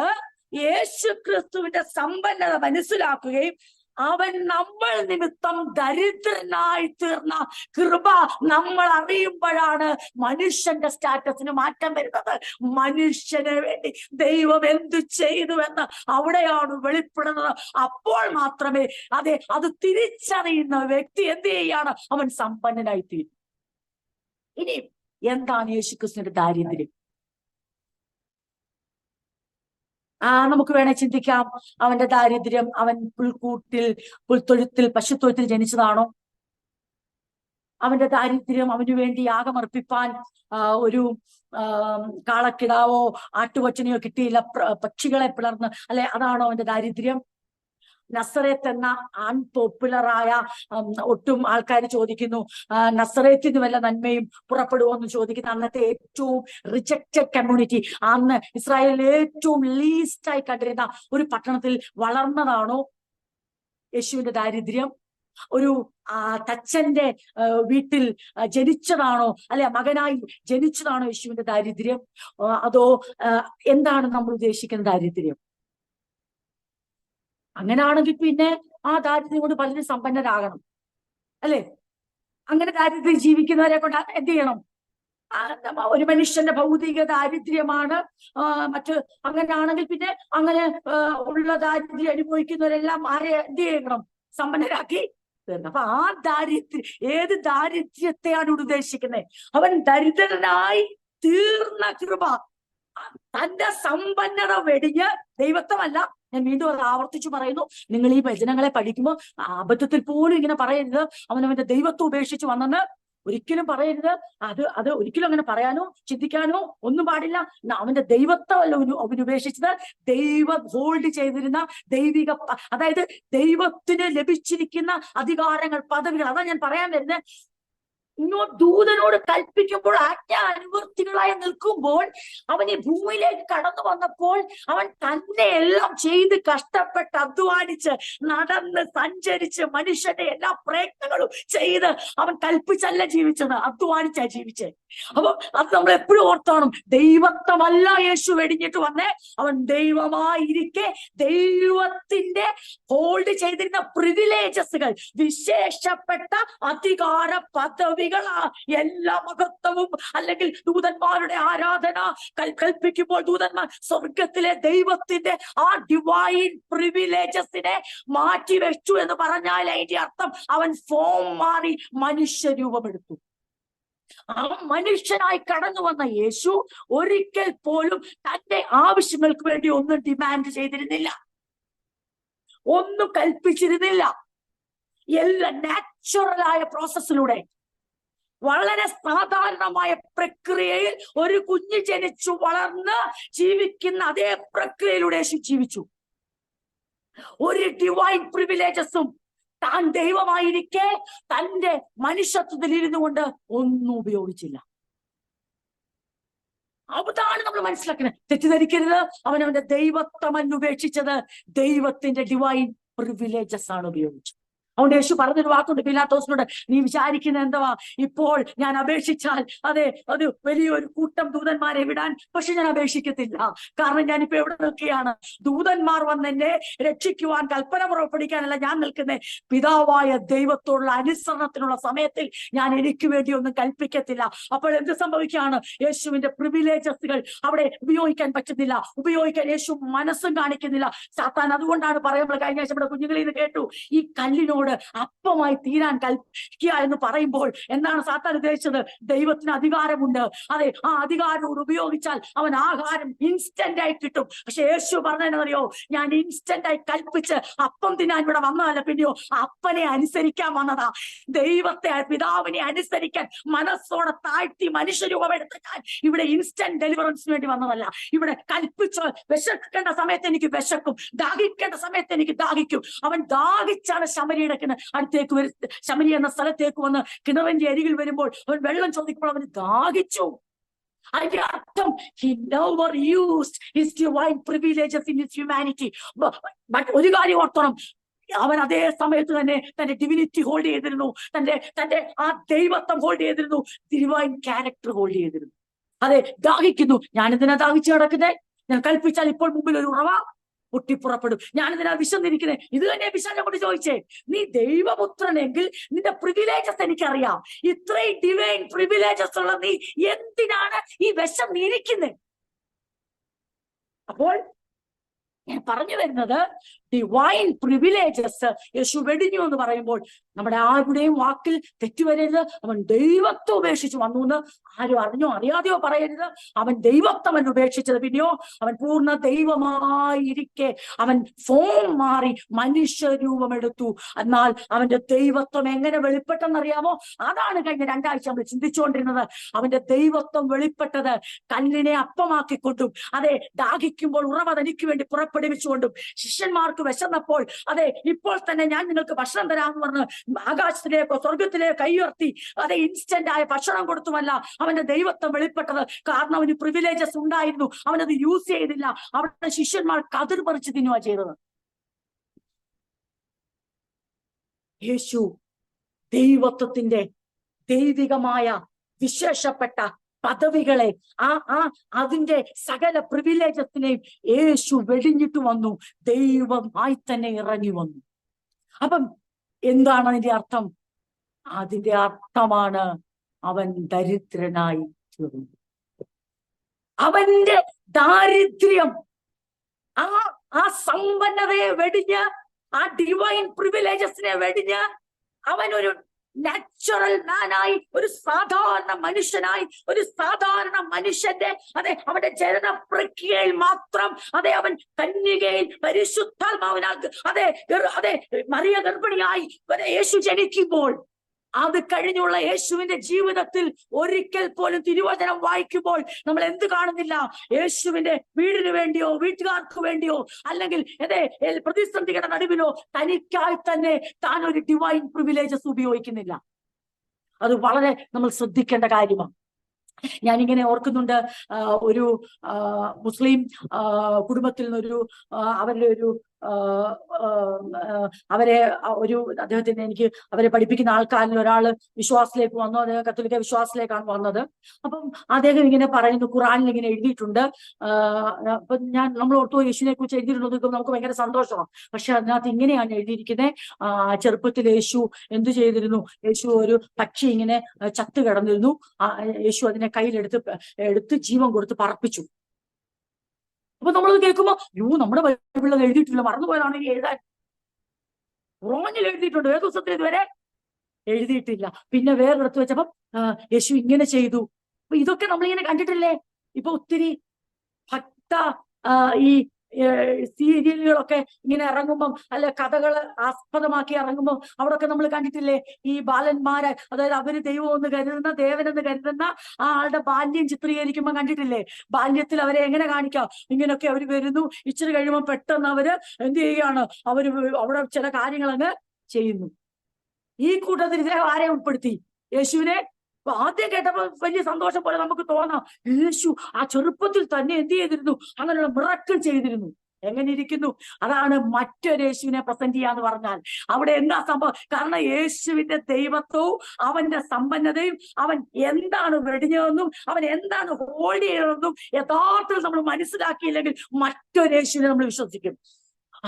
യേശു ക്രിസ്തുവിന്റെ സമ്പന്നത മനസ്സിലാക്കുകയും അവൻ നമ്മൾ നിമിത്തം ദരിദ്രനായി തീർന്ന കൃപ നമ്മൾ അറിയുമ്പോഴാണ് മനുഷ്യന്റെ സ്റ്റാറ്റസിന് മാറ്റം വരുന്നത്. മനുഷ്യന് വേണ്ടി ദൈവം എന്തു ചെയ്തുവെന്ന് അവിടെയാണ് വെളിപ്പെടുന്നത്. അപ്പോൾ മാത്രമേ അത് തിരിച്ചറിയുന്ന വ്യക്തി എന്ത് ചെയ്യാണ്? അവൻ സമ്പന്നനായി തീരും. ഇനി എന്താണ് യേശുക്രിസ്തുവിന്റെ ദാരിദ്ര്യം? നമുക്ക് വേണേ ചിന്തിക്കാം, അവന്റെ ദാരിദ്ര്യം അവൻ പുൽത്തൊഴുത്തിൽ പശുത്തൊഴുത്തിൽ ജനിച്ചതാണോ? അവന്റെ ദാരിദ്ര്യം അവനു വേണ്ടി യാഗമർപ്പിപ്പാൻ ഒരു കാളക്കിടാവോ ആട്ടുകൊറ്റനെയോ കിട്ടിയില്ല, പക്ഷികളെ പിളർന്ന്, അല്ലെ, അതാണോ അവന്റെ ദാരിദ്ര്യം? നസറേത്ത് എന്ന അൺപോപ്പുലറായ ഒട്ടും ആൾക്കാർ ചോദിക്കുന്നു, നസറേത്തിന് വല്ല നന്മയും പുറപ്പെടുമോ എന്ന് ചോദിക്കുന്ന അന്നത്തെ ഏറ്റവും റിജക്റ്റഡ് കമ്മ്യൂണിറ്റി, അന്ന് ഇസ്രായേലിൽ ഏറ്റവും ലീസ്റ്റായി കണ്ടിരുന്ന ഒരു പട്ടണത്തിൽ വളർന്നതാണോ യേശുവിന്റെ ദാരിദ്ര്യം? ഒരു തച്ചന്റെ വീട്ടിൽ ജനിച്ചതാണോ, അല്ലെ മകനായി ജനിച്ചതാണോ യേശുവിന്റെ ദാരിദ്ര്യം? അതോ എന്താണ് നമ്മൾ ഉദ്ദേശിക്കുന്ന ദാരിദ്ര്യം? അങ്ങനെയാണെങ്കിൽ പിന്നെ ആ ദാരിദ്ര്യം കൊണ്ട് പലരും സമ്പന്നരാകണം, അല്ലെ? അങ്ങനെ ദാരിദ്ര്യം ജീവിക്കുന്നവരെ കൊണ്ട് എന്ത് ചെയ്യണം? ഒരു മനുഷ്യന്റെ ഭൗതിക ദാരിദ്ര്യമാണ് മറ്റ്. അങ്ങനെയാണെങ്കിൽ പിന്നെ അങ്ങനെ ഉള്ള ദാരിദ്ര്യം അനുഭവിക്കുന്നവരെല്ലാം ആരെ എന്ത് ചെയ്യണം? സമ്പന്നരാക്കി തീർന്നു. അപ്പൊ ആ ദാരിദ്ര്യം, ഏത് ദാരിദ്ര്യത്തെയാണ് ഉദ്ദേശിക്കുന്നത്? അവൻ ദരിദ്രനായി തീർന്ന കൃപ, തന്റെ സമ്പന്നത വെടിഞ്ഞ്, ദൈവത്വമല്ല. ഞാൻ വീണ്ടും അത് ആവർത്തിച്ചു പറയുന്നു. നിങ്ങൾ ഈ വചനങ്ങളെ പഠിക്കുമ്പോൾ അബദ്ധത്തിൽ പോലും ഇങ്ങനെ പറയരുത് അവനവന്റെ ദൈവത്വം ഉപേക്ഷിച്ച് വന്നെന്ന് ഒരിക്കലും പറയരുത്. അത് ഒരിക്കലും അങ്ങനെ പറയാനോ ചിന്തിക്കാനോ ഒന്നും പാടില്ല. അവന്റെ ദൈവത്വമല്ല അവൻ ഉപേക്ഷിച്ചത്, ദൈവം ഹോൾഡ് ചെയ്തിരുന്ന ദൈവിക, അതായത് ദൈവത്തിന് ലഭിച്ചിരിക്കുന്ന അധികാരങ്ങൾ, പദവികൾ. അതാ ഞാൻ പറയാൻ വരുന്നത്. ദൂതനോട് കൽപ്പിക്കുമ്പോൾ ആജ്ഞ അനുവർത്തികളായി നിൽക്കുമ്പോൾ അവൻ ഈ ഭൂമിയിലേക്ക് കടന്നു വന്നപ്പോൾ അവൻ തന്നെ എല്ലാം ചെയ്ത് കഷ്ടപ്പെട്ട് അധ്വാനിച്ച് നടന്ന് സഞ്ചരിച്ച് മനുഷ്യന്റെ എല്ലാ പ്രയത്നങ്ങളും ചെയ്ത് അവൻ കൽപ്പിച്ചല്ല ജീവിച്ചത്, അധ്വാനിച്ചാ ജീവിച്ചത്. അപ്പൊ അത് നമ്മൾ എപ്പോഴും ഓർത്തോണം. ദൈവത്വമല്ല യേശു വെടിഞ്ഞിട്ട് വന്നേ, അവൻ ദൈവമായിരിക്കെ ദൈവത്തിന്റെ ഹോൾഡ് ചെയ്തിരുന്ന പ്രിവിലേജസുകൾ, വിശേഷപ്പെട്ട അധികാര പദവികൾ, എല്ലാ മഹത്വവും, അല്ലെങ്കിൽ ദൂതന്മാരുടെ ആരാധന കൽപ്പിക്കുമ്പോൾ ദൂതന്മാർ സ്വർഗത്തിലെ ദൈവത്തിന്റെ ആ ഡിവൈൻ പ്രിവിലേജസിനെ മാറ്റി വെച്ചു എന്ന് പറഞ്ഞാൽ അതിന്റെ അർത്ഥം അവൻ ഫോം മാറി മനുഷ്യ രൂപമെടുത്തു. ആ മനുഷ്യനായി കടന്നു വന്ന യേശു ഒരിക്കൽ പോലും തന്റെ ആവശ്യങ്ങൾക്ക് വേണ്ടി ഒന്നും ഡിമാൻഡ് ചെയ്തിരുന്നില്ല, ഒന്നും കൽപ്പിച്ചിരുന്നില്ല. എല്ലാ നാച്ചുറലായ പ്രോസസ്സിലൂടെ, വളരെ സാധാരണമായ പ്രക്രിയയിൽ ഒരു കുഞ്ഞ് ജനിച്ചു വളർന്ന് ജീവിക്കുന്ന അതേ പ്രക്രിയയിലൂടെ യേശു ജീവിച്ചു. ഒരു ഡിവൈൻ പ്രിവിലേജസും താൻ ദൈവമായിരിക്കെ തന്റെ മനുഷ്യത്വത്തിൽ ഇരുന്നു കൊണ്ട് ഒന്നും ഉപയോഗിച്ചില്ല. അതാണ് നമ്മൾ മനസ്സിലാക്കുന്നത്. തെറ്റിദ്ധരിക്കരുത്. അവനവന്റെ ദൈവത്വം ഉപേക്ഷിച്ചത് ദൈവത്തിന്റെ ഡിവൈൻ പ്രിവിലേജസ് ആണ് ഉപയോഗിച്ചത്. അതുകൊണ്ട് യേശു പറഞ്ഞൊരു വാക്കുണ്ട് പീലാത്തോസിനോട്, നീ വിചാരിക്കുന്ന എന്തുവാ? ഇപ്പോൾ ഞാൻ അപേക്ഷിച്ചാൽ അത് വലിയൊരു കൂട്ടം ദൂതന്മാരെ വിടാൻ, പക്ഷെ ഞാൻ അപേക്ഷിക്കത്തില്ല. കാരണം ഞാനിപ്പോ എവിടെ നിൽക്കുകയാണ്? ദൂതന്മാർ വന്നെന്നെ രക്ഷിക്കുവാൻ, കൽപ്പന പുറപ്പെടുവിക്കാനല്ല ഞാൻ നിൽക്കുന്നത്. പിതാവായ ദൈവത്തോടുള്ള അനുസരണത്തിനുള്ള സമയത്തിൽ ഞാൻ എനിക്ക് വേണ്ടി ഒന്നും കൽപ്പിക്കത്തില്ല. അപ്പോൾ എന്ത് സംഭവിക്കുകയാണ്? യേശുവിന്റെ പ്രിവിലേജസുകൾ അവിടെ ഉപയോഗിക്കാൻ പറ്റുന്നില്ല, ഉപയോഗിക്കാൻ യേശു മനസ്സും കാണിക്കുന്നില്ല. സാത്താൻ അതുകൊണ്ടാണ് പറയുമ്പോൾ, കഴിഞ്ഞ ആഴ്ച നമ്മുടെ കുഞ്ഞുങ്ങളിൽ നിന്ന് കേട്ടു, ഈ കല്ലിനോട് അപ്പമായി തീരാൻ കൽപ്പിക്കുക എന്ന് പറയുമ്പോൾ എന്താണ് സാത്താൻ ഉദ്ദേശിച്ചത്? ദൈവത്തിന് അധികാരമുണ്ട്, അതെ, ആ അധികാരം ഉപയോഗിച്ചാൽ അവൻ ആഹാരം ഇൻസ്റ്റന്റ് ആയി കിട്ടും. പക്ഷെ യേശു പറഞ്ഞതെന്നറിയോ? ഞാൻ ഇൻസ്റ്റന്റ് ആയി കൽപ്പിച്ച് അപ്പം തിന്നാൻ ഇവിടെ വന്നതല്ല, പിന്നെയോ അപ്പനെ അനുസരിക്കാൻ വന്നതാ. ദൈവത്തെ, പിതാവിനെ അനുസരിക്കാൻ മനസ്സോടെ താഴ്ത്തി മനുഷ്യരൂപമെടുത്ത ഞാൻ ഇവിടെ ഇൻസ്റ്റന്റ് ഡെലിവറൻസിന് വേണ്ടി വന്നതല്ല. ഇവിടെ കൽപ്പിച്ച് വിശക്കേണ്ട സമയത്ത് എനിക്ക് വിശക്കും, ദാഹിക്കേണ്ട സമയത്ത് എനിക്ക് ദാഹിക്കും. അവൻ ദാഹിച്ചാണ് ശമരിയുടെ അടുത്തേക്ക് ശമരി എന്ന സ്ഥലത്തേക്ക് വന്ന് കിണറിന്റെ അരികിൽ വരുമ്പോൾ അവൻ വെള്ളം ചോദിക്കുമ്പോൾ അവന് ദാഹിച്ചു. അതിന്റെ അർത്ഥം he never used his divine privileges in his humanity. But ഒരു കാര്യം ഓർത്തോണം, അവൻ അതേ സമയത്ത് തന്നെ തന്റെ ഡിവിനിറ്റി ഹോൾഡ് ചെയ്തിരുന്നു, തന്റെ ആ ദൈവത്വം ഹോൾഡ് ചെയ്തിരുന്നു, ഡിവൈൻ ക്യാരക്ടർ ഹോൾഡ് ചെയ്തിരുന്നു. അതെ, ദാഹിക്കുന്നു. ഞാനെന്തിനാ ദാഹിച്ചു കിടക്കുന്നത്? ഞാൻ കൽപ്പിച്ചാൽ ഇപ്പോൾ മുമ്പിൽ ഒരു ഉറവ പൊട്ടിപ്പുറപ്പെടും. ഞാനിതിനാ വിശന്നിരിക്കുന്നത്. ഇത് തന്നെ പിശാച് കൊണ്ട് ചോദിച്ചേ, നീ ദൈവപുത്രനെങ്കിൽ നിന്റെ പ്രിവിലേജസ് എനിക്കറിയാം, ഇത്രയും ഡിവൈൻ പ്രിവിലേജസ് ഉള്ള നീ എന്തിനാണ് ഈ വിഷം നീരിക്കുന്നത്? അപ്പോൾ ഞാൻ പറഞ്ഞു വരുന്നത്, ഡിവൈൻ പ്രിവിലേജസ് യേശു വെടിഞ്ഞു എന്ന് പറയുമ്പോൾ നമ്മുടെ ആരുടെയും വാക്കിൽ തെറ്റുവരരുത്. അവൻ ദൈവത്വം ഉപേക്ഷിച്ച് വന്നു എന്ന് ആരും അറിഞ്ഞോ അറിയാതെയോ പറയരുത്. അവൻ ദൈവത്വം ഉപേക്ഷിച്ചത്, പിന്നെയോ അവൻ പൂർണ്ണ ദൈവമായിരിക്കെ അവൻ ഫോം മാറി മനുഷ്യ രൂപമെടുത്തു. എന്നാൽ അവന്റെ ദൈവത്വം എങ്ങനെ വെളിപ്പെട്ടെന്നറിയാമോ? അതാണ് കഴിഞ്ഞ 2 ആഴ്ച നമ്മൾ ചിന്തിച്ചുകൊണ്ടിരുന്നത്. അവന്റെ ദൈവത്വം വെളിപ്പെട്ടത് കല്ലിനെ അപ്പമാക്കിക്കൊണ്ടും, അതെ, ദാഹിക്കുമ്പോൾ ഉറവ തനിക്ക് വേണ്ടി പുറപ്പെടുവിച്ചുകൊണ്ടും, ശിഷ്യന്മാർക്ക് ഒരാൾക്ക് വിശന്നപ്പോൾ അതെ ഇപ്പോൾ തന്നെ ഞാൻ നിങ്ങൾക്ക് ഭക്ഷണം തരാമെന്ന് പറഞ്ഞ് ആകാശത്തിലേക്കോ സ്വർഗത്തിലേക്കോ കൈയുയർത്തി അതെ ഇൻസ്റ്റന്റ് ആയ ഭക്ഷണം കൊടുത്തുമല്ല അവന്റെ ദൈവത്വം വെളിപ്പെട്ടത്. കാരണം അവന് പ്രിവിലേജസ് ഉണ്ടായിരുന്നു, അവനത് യൂസ് ചെയ്തില്ല. അവരുടെ ശിഷ്യന്മാർ കതിർ പറിച്ച് തിന്നുക ചെയ്തത്. യേശു ദൈവത്വത്തിന്റെ ദൈവികമായ വിശേഷപ്പെട്ട പദവികളെ അതിന്റെ സകല പ്രിവിലേജസിനെയും യേശു വെടിഞ്ഞിട്ട് വന്നു, ദൈവമായി തന്നെ ഇറങ്ങി വന്നു. അപ്പം എന്താണ് അതിന്റെ അർത്ഥം? അതിന്റെ അർത്ഥമാണ് അവൻ ദരിദ്രനായി തീർന്നു. അവന്റെ ദാരിദ്ര്യം ആ സമ്പന്നതയെ വെടിഞ്ഞ്, ആ ഡിവൈൻ പ്രിവിലേജസിനെ വെടിഞ്ഞ് അവൻ ഒരു നാച്ചുറൽ മാനായി, ഒരു സാധാരണ മനുഷ്യനായി, ഒരു സാധാരണ മനുഷ്യന്റെ അവന്റെ ജനന പ്രക്രിയയിൽ മാത്രം അവൻ കന്യകയിൽ പരിശുദ്ധാത്മാവിനാൽ മറിയ ഗർഭിണിയായി യേശു ജനിക്കുമ്പോൾ അത് കഴിഞ്ഞുള്ള യേശുവിന്റെ ജീവിതത്തിൽ ഒരിക്കൽ പോലും തിരുവചനം വായിക്കുമ്പോൾ നമ്മൾ എന്ത് കാണുന്നില്ല? യേശുവിന്റെ വീടിന് വേണ്ടിയോ വീട്ടുകാർക്ക് വേണ്ടിയോ അല്ലെങ്കിൽ പ്രതിസന്ധികളുടെ നടുവിലോ തനിക്കായി തന്നെ താൻ ഒരു ഡിവൈൻ പ്രിവിലേജസ് ഉപയോഗിക്കുന്നില്ല. അത് വളരെ നമ്മൾ ശ്രദ്ധിക്കേണ്ട കാര്യമാണ്. ഞാനിങ്ങനെ ഓർക്കുന്നുണ്ട്, ഒരു മുസ്ലിം കുടുംബത്തിൽ നിന്നൊരു അവരുടെ അദ്ദേഹത്തിന് എനിക്ക് അവരെ പഠിപ്പിക്കുന്ന ആൾക്കാരിൽ ഒരാള് വിശ്വാസത്തിലേക്ക് വന്നു. അദ്ദേഹം കത്തോലിക്ക വിശ്വാസത്തിലേക്കാണ് വന്നത്. അപ്പം അദ്ദേഹം ഇങ്ങനെ പറയുന്നു, ഖുറാനിൽ ഇങ്ങനെ എഴുതിയിട്ടുണ്ട്. അപ്പൊ നമ്മൾ ഓർത്തു യേശുവിനെ കുറിച്ച് എഴുതിയിട്ടുള്ളത് നമുക്ക് ഭയങ്കര സന്തോഷമാണ്. പക്ഷെ അതിനകത്ത് ഇങ്ങനെയാണ് എഴുതിയിരിക്കുന്നത്, ചെറുപ്പത്തിൽ യേശു എന്തു ചെയ്തിരുന്നു? യേശു ഒരു പക്ഷി ഇങ്ങനെ ചത്തു കിടന്നിരുന്നു. യേശു അതിനെ കയ്യിലെടുത്ത് ജീവൻ കൊടുത്ത് പറപ്പിച്ചു. അപ്പൊ നമ്മളത് കേൾക്കുമ്പോ നമ്മുടെ ബൈബിളിൽ എഴുതിയിട്ടില്ല, മറന്നുപോയതാണെങ്കിൽ എഴുതാൻ. ഖുറാനിൽ എഴുതിയിട്ടുണ്ട്, വേദപുസ്തകത്തിൽ ഇതുവരെ എഴുതിയിട്ടില്ല. പിന്നെ വേറൊരിടത്ത് വെച്ചപ്പം യേശു ഇങ്ങനെ ചെയ്തു. അപ്പൊ ഇതൊക്കെ നമ്മളിങ്ങനെ കണ്ടിട്ടില്ലേ? ഇപ്പൊ ഒത്തിരി ഭക്ത ഈ സീരിയലുകളൊക്കെ ഇങ്ങനെ ഇറങ്ങുമ്പം അല്ലെ കഥകൾ ആസ്പദമാക്കി ഇറങ്ങുമ്പോൾ അവിടെയൊക്കെ നമ്മൾ കണ്ടിട്ടില്ലേ? ഈ ബാലന്മാരെ, അതായത് അവര് ദൈവം ദേവനെന്ന് കരുതുന്ന ആ ആളുടെ ബാല്യം ചിത്രീകരിക്കുമ്പോൾ കണ്ടിട്ടില്ലേ? ബാല്യത്തിൽ അവരെ എങ്ങനെ കാണിക്കാം? ഇങ്ങനെയൊക്കെ അവർ വരുന്നു, ഇച്ചിരി കഴിയുമ്പോൾ പെട്ടെന്ന് അവര് എന്ത് ചെയ്യുകയാണ്? അവിടെ ചില കാര്യങ്ങൾ അങ്ങ് ചെയ്യുന്നു. ഈ കൂട്ടത്തിൽ ഇദ്ദേഹം ആരെ ഉൾപ്പെടുത്തി? യേശുവിനെ. അപ്പൊ ആദ്യം കേട്ടപ്പോ വലിയ സന്തോഷം പോലെ നമുക്ക് തോന്നാം, യേശു ആ ചെറുപ്പത്തിൽ തന്നെ എന്ത് ചെയ്തിരുന്നു? അങ്ങനെയുള്ള മിറക്കിൾ ചെയ്തിരുന്നു. എങ്ങനെ ഇരിക്കുന്നു? അതാണ് മറ്റൊരു യേശുവിനെ പ്രസന്റ് ചെയ്യാന്ന് പറഞ്ഞാൽ അവിടെ എന്താ സംഭവം? കാരണം യേശുവിന്റെ ദൈവത്വവും അവന്റെ സമ്പന്നതയും അവൻ എന്താണ് വെടിഞ്ഞതെന്നും അവൻ എന്താണ് ഹോൾഡ് ചെയ്തതെന്നും യഥാർത്ഥത്തിൽ നമ്മൾ മനസ്സിലാക്കിയില്ലെങ്കിൽ മറ്റൊരു യേശുവിനെ നമ്മൾ വിശ്വസിക്കും.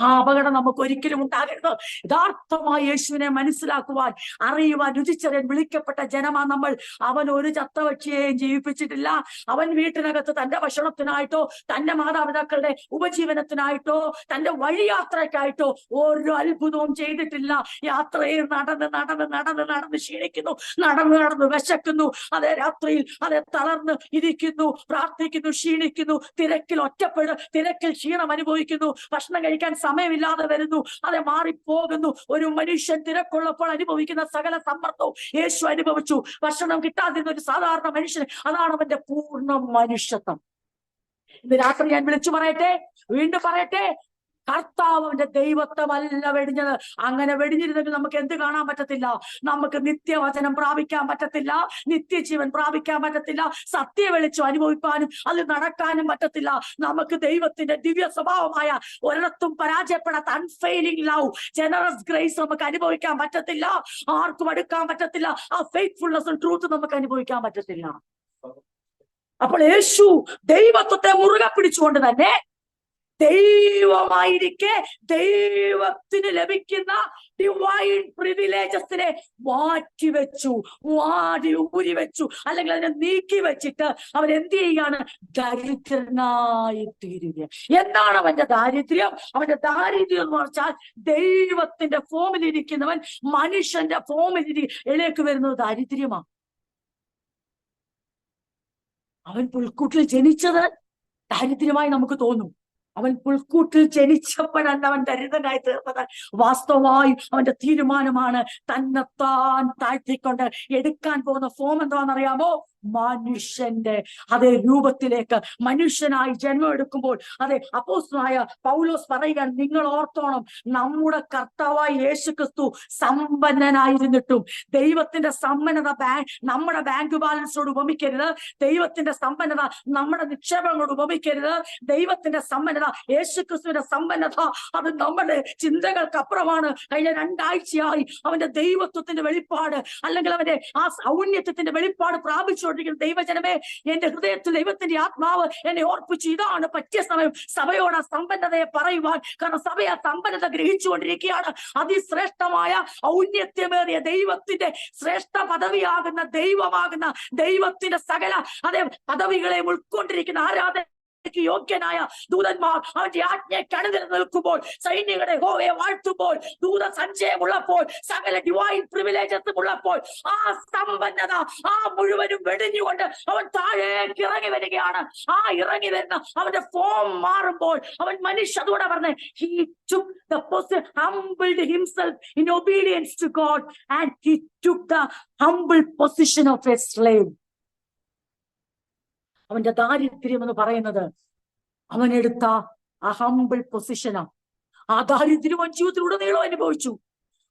ആ അപകടം നമുക്ക് ഒരിക്കലും ഉണ്ടാകരുത്. യഥാർത്ഥമായി യേശുവിനെ മനസ്സിലാക്കുവാൻ, അറിയുവാൻ, രുചിച്ചറിയാൻ വിളിക്കപ്പെട്ട ജനമാ നമ്മൾ. അവൻ ഒരു ചത്തവക്ഷിയെയും ജീവിപ്പിച്ചിട്ടില്ല. അവൻ വീട്ടിനകത്ത് തന്റെ ഭക്ഷണത്തിനായിട്ടോ തന്റെ മാതാപിതാക്കളുടെ ഉപജീവനത്തിനായിട്ടോ തന്റെ വഴിയാത്രയ്ക്കായിട്ടോ ഒരു അത്ഭുതവും ചെയ്തിട്ടില്ല. യാത്രയിൽ നടന്ന് ക്ഷീണിക്കുന്നു, നടന്ന് വിശക്കുന്നു, രാത്രിയിൽ തളർന്ന് ഇരിക്കുന്നു, പ്രാർത്ഥിക്കുന്നു, ക്ഷീണിക്കുന്നു, തിരക്കിൽ ക്ഷീണം അനുഭവിക്കുന്നു, ഭക്ഷണം കഴിക്കാൻ സമയമില്ലാതെ വരുന്നു, മാറിപ്പോകുന്നു. ഒരു മനുഷ്യൻ തിരക്കുള്ളപ്പോൾ അനുഭവിക്കുന്ന സകല സമ്മർദ്ദവും യേശു അനുഭവിച്ചു. ഭക്ഷണം കിട്ടാതിരുന്ന ഒരു സാധാരണ മനുഷ്യൻ, അതാണ് അവന്റെ പൂർണ്ണ മനുഷ്യത്വം. ഇന്ന് രാത്രി ഞാൻ വിളിച്ചു പറയട്ടെ, വീണ്ടും പറയട്ടെ, കർത്താവ് അവന്റെ ദൈവത്വമല്ല വെടിഞ്ഞത്. അങ്ങനെ വെടിഞ്ഞിരുന്നെങ്കിൽ നമുക്ക് എന്ത് കാണാൻ പറ്റത്തില്ല? നമുക്ക് നിത്യവചനം പ്രാപിക്കാൻ പറ്റത്തില്ല, നിത്യജീവൻ പ്രാപിക്കാൻ പറ്റത്തില്ല, സത്യ വെളിച്ചം അനുഭവിക്കാനും അത് നടക്കാനും പറ്റത്തില്ല. നമുക്ക് ദൈവത്തിന്റെ ദിവ്യ സ്വഭാവമായ ഒരിടത്തും പരാജയപ്പെടാത്ത അൺഫെയിലിംഗ് ലവ്, ജനറസ് ഗ്രേസ് നമുക്ക് അനുഭവിക്കാൻ പറ്റത്തില്ല. ആർക്കും അടുക്കാൻ പറ്റത്തില്ല. ആ ഫെയ്ത്ത്ഫുൾനെസ് ട്രൂത്ത് നമുക്ക് അനുഭവിക്കാൻ പറ്റത്തില്ല. അപ്പോൾ യേശു ദൈവത്വത്തെ മുറുകെ പിടിച്ചുകൊണ്ട് തന്നെ ദൈവമായിരിക്കെ ദൈവത്തിന് ലഭിക്കുന്ന ഡിവൈൻ പ്രിവിലേജസിനെ ഊരി വെച്ചു, അല്ലെങ്കിൽ അതിനെ നീക്കി വെച്ചിട്ട് അവൻ എന്ത് ചെയ്യാണ്? ദരിദ്രനായി തീരുക. എന്താണ് അവന്റെ ദാരിദ്ര്യം? അവന്റെ ദാരിദ്ര്യം എന്ന് പറഞ്ഞാൽ ദൈവത്തിന്റെ ഫോമിലിരിക്കുന്നവൻ മനുഷ്യന്റെ ഫോമിലേക്ക് വരുന്നത് ദാരിദ്ര്യമാണ്. അവൻ പുൽക്കൂട്ടിൽ ജനിച്ചത് ദാരിദ്ര്യമായി നമുക്ക് തോന്നും. അവൻ പുൽക്കൂട്ടിൽ ജനിച്ചപ്പോഴല്ല അവൻ ദരിദ്രനായി തീർന്നത്. വാസ്തവമായും അവന്റെ തീരുമാനമാണ് തന്നെത്താൻ താഴ്ത്തിക്കൊണ്ട് എടുക്കാൻ പോകുന്ന ഫോം എന്താണെന്നറിയാമോ? മനുഷ്യന്റെ അതേ രൂപത്തിലേക്ക് മനുഷ്യനായി ജന്മമെടുക്കുമ്പോൾ അതെ അപ്പോസ്തലനായ പൗലോസ് പറയുകയാണ്, നിങ്ങൾ ഓർത്തോണം, നമ്മുടെ കർത്താവായ യേശുക്രിസ്തു സമ്പന്നനായിരുന്നിട്ടും ദൈവത്തിന്റെ സമ്പന്നത നമ്മുടെ ബാങ്ക് ബാലൻസോട് ഉപമിക്കരുത്. ദൈവത്തിന്റെ സമ്പന്നത നമ്മുടെ നിക്ഷേപങ്ങളോട് ഉപമിക്കരുത്. ദൈവത്തിന്റെ സമ്പന്നത, യേശുക്രിസ്തുവിന്റെ സമ്പന്നത അത് നമ്മുടെ ചിന്തകൾക്കപ്പുറമാണ്. കഴിഞ്ഞ 2 ആഴ്ചയായി അവന്റെ ദൈവത്വത്തിന്റെ വെളിപ്പാട്, അല്ലെങ്കിൽ അവന്റെ ആ ഔന്നത്യത്തിന്റെ വെളിപ്പാട് പ്രാപിച്ചുകൊണ്ടിരിക്കുന്ന ദൈവജനമേ, എന്റെ ഹൃദയത്തിൽ ദൈവത്തിന്റെ ആത്മാവ് എന്നെ ഓർപ്പിച്ചു, ഇതാണ് പറ്റിയ സമയം സഭയോട് ആ സമ്പന്നതയെ പറയുവാൻ. കാരണം സഭ ആ സമ്പന്നത ഗ്രഹിച്ചുകൊണ്ടിരിക്കുകയാണ്. അതിശ്രേഷ്ഠമായ ഔന്നത്യമേറിയ ദൈവത്തിന്റെ ശ്രേഷ്ഠ പദവിയാകുന്ന ദൈവമാകുന്ന ദൈവത്തിന്റെ സകല അതേ പദവികളെ ഉൾക്കൊണ്ടിരിക്കുന്ന ആരാധന യോഗ്യനായ ദൂതന്മാർ അവന്റെ ആജ്ഞയെ കണിതിൽ നിൽക്കുമ്പോൾ, സൈന്യങ്ങളുടെ യഹോവയെ വാഴ്ത്തുമ്പോൾ, ദൂത സഞ്ചയമുള്ളപ്പോൾ, സകല ഡിവൈൻ പ്രിവിലേജസും ഉള്ളപ്പോൾ, ആ സമ്പന്നത ആ മുഴുവനും വെടിഞ്ഞുകൊണ്ട് അവൻ താഴേക്ക് ഇറങ്ങി വരികയാണ്. ആ ഇറങ്ങി വരുന്ന അവന്റെ ഫോം മാറുമ്പോൾ അവൻ മനുഷ്യതോടെ പറഞ്ഞ് he took the position, humbled himself in obedience to God, and he took the humble position of a slave. അവന്റെ ദാരിദ്ര്യം എന്ന് പറയുന്നത് അവനെടുത്ത ആ ഹംബിൾ പൊസിഷനാ. ആ ദാരിദ്ര്യം അവൻ ജീവിതത്തിലുടനീളം അനുഭവിച്ചു.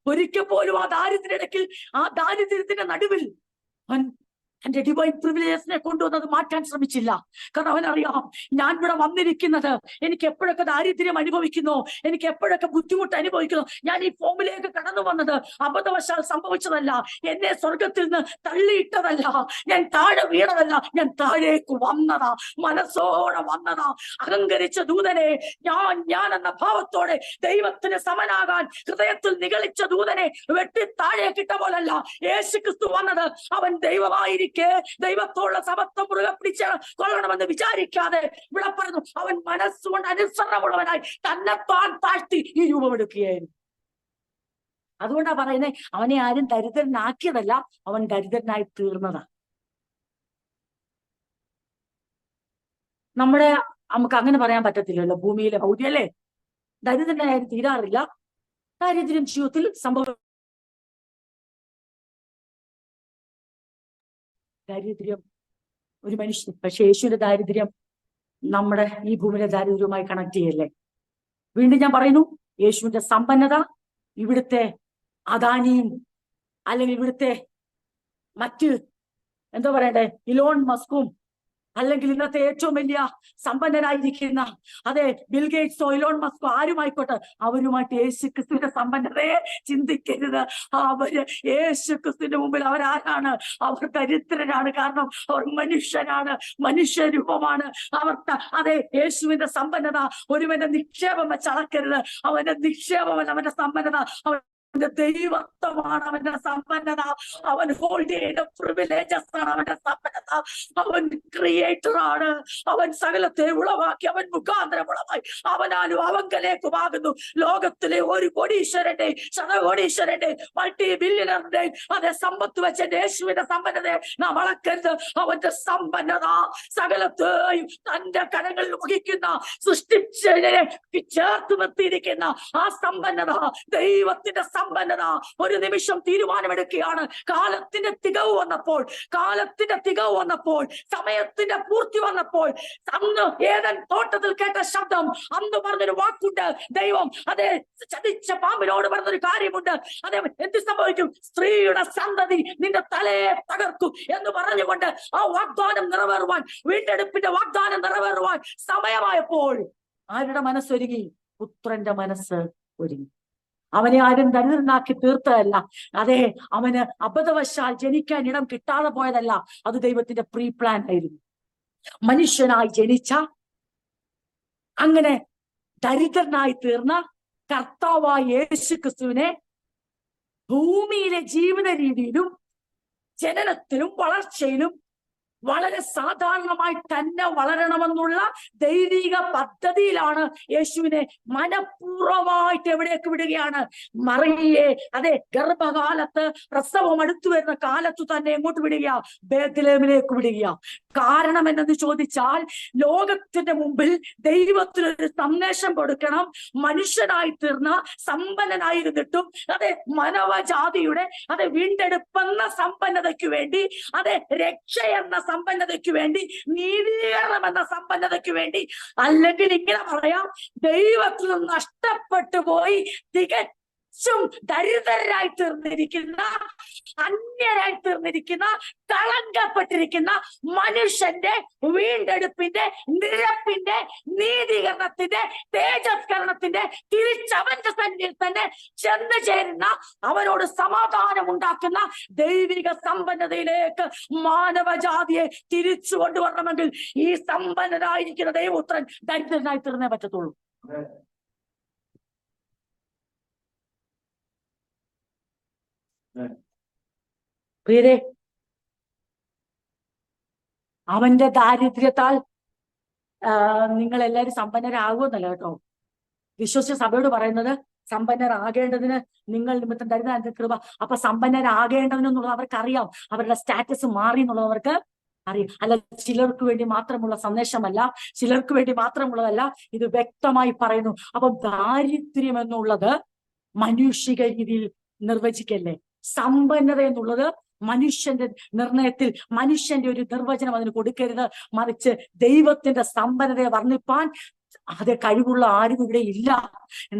ഒരിക്കൽ പോലും ആ ദാരിദ്ര്യത്തിൽ, ആ ദാരിദ്ര്യത്തിന്റെ നടുവിൽ അവൻ എന്റെ ഡിവൈൻ പ്രിവിലേജിനെ കൊണ്ടുവന്നത് മാറ്റാൻ ശ്രമിച്ചില്ല. കാരണം അവനറിയാം, ഞാൻ ഇവിടെ വന്നിരിക്കുന്നത് എനിക്ക് എപ്പോഴൊക്കെ ദാരിദ്ര്യം അനുഭവിക്കുന്നു, എനിക്ക് എപ്പോഴൊക്കെ ബുദ്ധിമുട്ട് അനുഭവിക്കുന്നു, ഞാൻ ഈ ഫോമിലേക്ക് കടന്നു വന്നത് അബദ്ധവശാൽ സംഭവിച്ചതല്ല, എന്നെ സ്വർഗത്തിൽ നിന്ന് തള്ളിയിട്ടതല്ല, ഞാൻ താഴെ വീണതല്ല, ഞാൻ താഴേക്ക് വന്നതാ, മനസ്സോടെ വന്നതാ. അഹങ്കരിച്ച ദൂതനെ ഞാൻ എന്ന ഭാവത്തോടെ ദൈവത്തിന് സമനാകാൻ ഹൃദയത്തിൽ നിഗളിച്ച ദൂതനെ വെട്ടി താഴേക്കിട്ട പോലല്ല യേശുക്രിസ്തു വന്നത്. അവൻ ദൈവമായിരിക്കും ദൈവത്തോടുള്ള സമത്വം മുറുകെ പിടിച്ച് കൊള്ളണമെന്ന് വിചാരിക്കാതെ ഇവിടെ പറഞ്ഞു, അവൻ മനസ്സുകൊണ്ട് അനുസരണമുള്ളവനായി തന്നെത്താൻ താഴ്ത്തി ഈ രൂപമെടുക്കുകയായിരുന്നു. അതുകൊണ്ടാ പറയുന്നത്, അവനെ ആരും ദരിദ്രനാക്കിയതല്ല, അവൻ ദരിദ്രനായി തീർന്നതാ. നമുക്ക് അങ്ങനെ പറയാൻ പറ്റത്തില്ലല്ലോ. ഭൂമിയിലെ ഭൗതികല്ലേ ദരിദ്രനായാലും തീരാറില്ല. ദാരിദ്ര്യം ജീവിതത്തിൽ ദാരിദ്ര്യം ഒരു മനുഷ്യൻ, പക്ഷെ യേശുവിന്റെ ദാരിദ്ര്യം നമ്മുടെ ഈ ഭൂമിയിലെ ദാരിദ്ര്യവുമായി കണക്ട് ചെയ്യല്ലേ. വീണ്ടും ഞാൻ പറയുന്നു, യേശുവിന്റെ സമ്പന്നത ഇവിടുത്തെ അദാനിയും അല്ലെങ്കിൽ ഇവിടുത്തെ മറ്റ് എന്താ പറയണ്ടേ ഇലോൺ മസ്കും അല്ലെങ്കിൽ ഇന്നത്തെ ഏറ്റവും വലിയ സമ്പന്നരായിരിക്കുന്ന അതെ ബിൽ ഗേറ്റ്സോ ഇലോൺ മസ്കോ ആരുമായിക്കോട്ടെ, അവരുമായിട്ട് യേശുക്രിസ്തുവിന്റെ സമ്പന്നതയെ ചിന്തിക്കരുത്. അവര് യേശുക്രിസ്തുവിന്റെ മുമ്പിൽ അവരാരാണ്? അവർ ദരിദ്രരാണ്. കാരണം അവർ മനുഷ്യനാണ്, മനുഷ്യരൂപമാണ്. അവർക്ക് അതെ യേശുവിന്റെ സമ്പന്നത ഒരുവന്റെ നിക്ഷേപം വെച്ച് അളക്കരുത്. അവന്റെ നിക്ഷേപമല്ല അവന്റെ സമ്പന്നത, അവന്റെ ദൈവത്വമാണ് അവന്റെ സമ്പന്നത. അവൻ ഹോൾഡ് ചെയ്യുന്ന പ്രിവിലേജസ് ആണ് അവന്റെ സമ്പന്നത. അവൻ ക്രിയേറ്റർ ആണ്. അവൻ സകലത്തെ ഉളവാക്കി, അവൻ മുഖാന്തരമുളവായി അവനാലും അവങ്കലേക്കുമാകുന്നു. ലോകത്തിലെ ഒരു കോടീശ്വരന്റെ ശതകോടീശ്വരന്റെ മൾട്ടി ബില്യണറിന്റെ അതേ സമ്പത്ത് വെച്ച യേശുവിന്റെ സമ്പന്നതയെ നാം വളക്കരുത്. അവന്റെ സമ്പന്നത സകലത്തെയും തന്റെ കരങ്ങളിൽ വഹിക്കുന്ന സൃഷ്ടിച്ചതിനെ ചേർത്ത് നിർത്തിയിരിക്കുന്ന ആ സമ്പന്നത, ദൈവത്തിന്റെ സമ്പന്നത ഒരു നിമിഷം തീരുമാനമെടുക്കുകയാണ്. കാലത്തിന്റെ തികവ് വന്നപ്പോൾ സമയത്തിന്റെ പൂർത്തി വന്നപ്പോൾ, അന്ന് ഏതൻ തോട്ടത്തിൽ കേട്ട ശബ്ദം, അന്ന് പറഞ്ഞൊരു വാക്കുണ്ട്. ദൈവം അതേ ചതിച്ച പാമ്പിനോട് പറഞ്ഞൊരു കാര്യമുണ്ട്. അതേ എന്ത് സംഭവിക്കും? സ്ത്രീയുടെ സന്തതി നിന്റെ തലയെ തകർക്കും എന്ന് പറഞ്ഞുകൊണ്ട് ആ വാഗ്ദാനം നിറവേറുവാൻ, വീണ്ടെടുപ്പിന്റെ വാഗ്ദാനം നിറവേറുവാൻ സമയമായപ്പോൾ ആരുടെ മനസ്സൊരുങ്ങി? പുത്രന്റെ മനസ്സ് ഒരുങ്ങി. അവനെ ആരും ദരിദ്രനാക്കി തീർത്തതല്ല. അതെ, അവന് അബദ്ധവശാൽ ജനിക്കാൻ ഇടം കിട്ടാതെ പോയതല്ല. അത് ദൈവത്തിന്റെ പ്രീ പ്ലാൻ ആയിരുന്നു. മനുഷ്യനായി ജനിച്ച, അങ്ങനെ ദരിദ്രനായി തീർന്ന കർത്താവായ യേശുക്രിസ്തുവിനെ ഭൂമിയിലെ ജീവിത രീതിയിലും ജനനത്തിലും വളർച്ചയിലും വളരെ സാധാരണമായി തന്നെ വളരണമെന്നുള്ള ദൈവിക പദ്ധതിയിലാണ് യേശുവിനെ മനഃപൂർവമായിട്ട് എവിടേക്ക് വിടുകയാണ്? മറിയയെ, അതെ, ഗർഭകാലത്ത് പ്രസവം അടുത്തു വരുന്ന കാലത്തു തന്നെ എങ്ങോട്ട് വിടുകയാ? ബേത്ലഹേമിലേക്ക് വിടുകയാ. കാരണം എന്തെന്ന് ചോദിച്ചാൽ, ലോകത്തിന്റെ മുമ്പിൽ ദൈവത്തിനൊരു സന്ദേശം കൊടുക്കണം. മനുഷ്യനായി തീർന്ന സമ്പന്നനായിരുന്നിട്ടും അതെ മാനവജാതിയുടെ അതെ വീണ്ടെടുപ്പെന്ന സമ്പന്നതയ്ക്ക് വേണ്ടി, അതെ രക്ഷ എന്ന സമ്പന്നതയ്ക്ക് വേണ്ടി, നീതീകരണം എന്ന സമ്പന്നതയ്ക്ക് വേണ്ടി, അല്ലെങ്കിൽ ഇങ്ങനെ പറയാം, ദൈവത്തിൽ നിന്ന് നഷ്ടപ്പെട്ടു പോയി ദരിദ്രരായി തീർന്നിരിക്കുന്ന, അന്യരായി തീർന്നിരിക്കുന്ന, കളങ്കപ്പെട്ടിരിക്കുന്ന മനുഷ്യന്റെ വീണ്ടെടുപ്പിന്റെ, നിരപ്പിന്റെ, നീതീകരണത്തിന്റെ, തേജസ്കരണത്തിന്റെ തിരിച്ചവന്റെ സന്നിധിയിൽ തന്നെ ചെന്ന് ചേരുന്ന, അവനോട് സമാധാനം ഉണ്ടാക്കുന്ന ദൈവിക സമ്പന്നതയിലേക്ക് മാനവജാതിയെ തിരിച്ചു കൊണ്ടുവരണമെങ്കിൽ ഈ സമ്പന്നനായിരിക്കുന്ന ദൈവപുത്രൻ ദരിദ്രനായി തീർന്നേ പറ്റത്തുള്ളൂ. പ്രിയരെ, അവന്റെ ദാരിദ്ര്യത്താൽ നിങ്ങൾ എല്ലാവരും സമ്പന്നരാകുമെന്നല്ല കേട്ടോ. വിശ്വസിച്ച സഭയോട് പറയുന്നത് സമ്പന്നരാകേണ്ടതിന് നിങ്ങൾ നിമിത്തം തരുന്ന കൃപ. അപ്പൊ സമ്പന്നരാകേണ്ടതിനെന്നുള്ളത് അവർക്കറിയാം. അവരുടെ സ്റ്റാറ്റസ് മാറി എന്നുള്ളത് അവർക്ക് അറിയാം. അല്ല, ചിലർക്ക് വേണ്ടി മാത്രമുള്ള സന്ദേശമല്ല, ചിലർക്ക് വേണ്ടി മാത്രമുള്ളതല്ല, ഇത് വ്യക്തമായി പറയുന്നു. അപ്പൊ ദാരിദ്ര്യം എന്നുള്ളത് മാനുഷിക രീതിയിൽ നിർവചിക്കല്ലേ. സമ്പന്നത എന്നുള്ളത് മനുഷ്യന്റെ നിർണയത്തിൽ, മനുഷ്യന്റെ ഒരു നിർവചനം അതിന് കൊടുക്കരുത്. മറിച്ച് ദൈവത്തിന്റെ സമ്പന്നതയെ വർണ്ണിപ്പാൻ അത് കഴിവുള്ള ആരും ഇവിടെ ഇല്ല.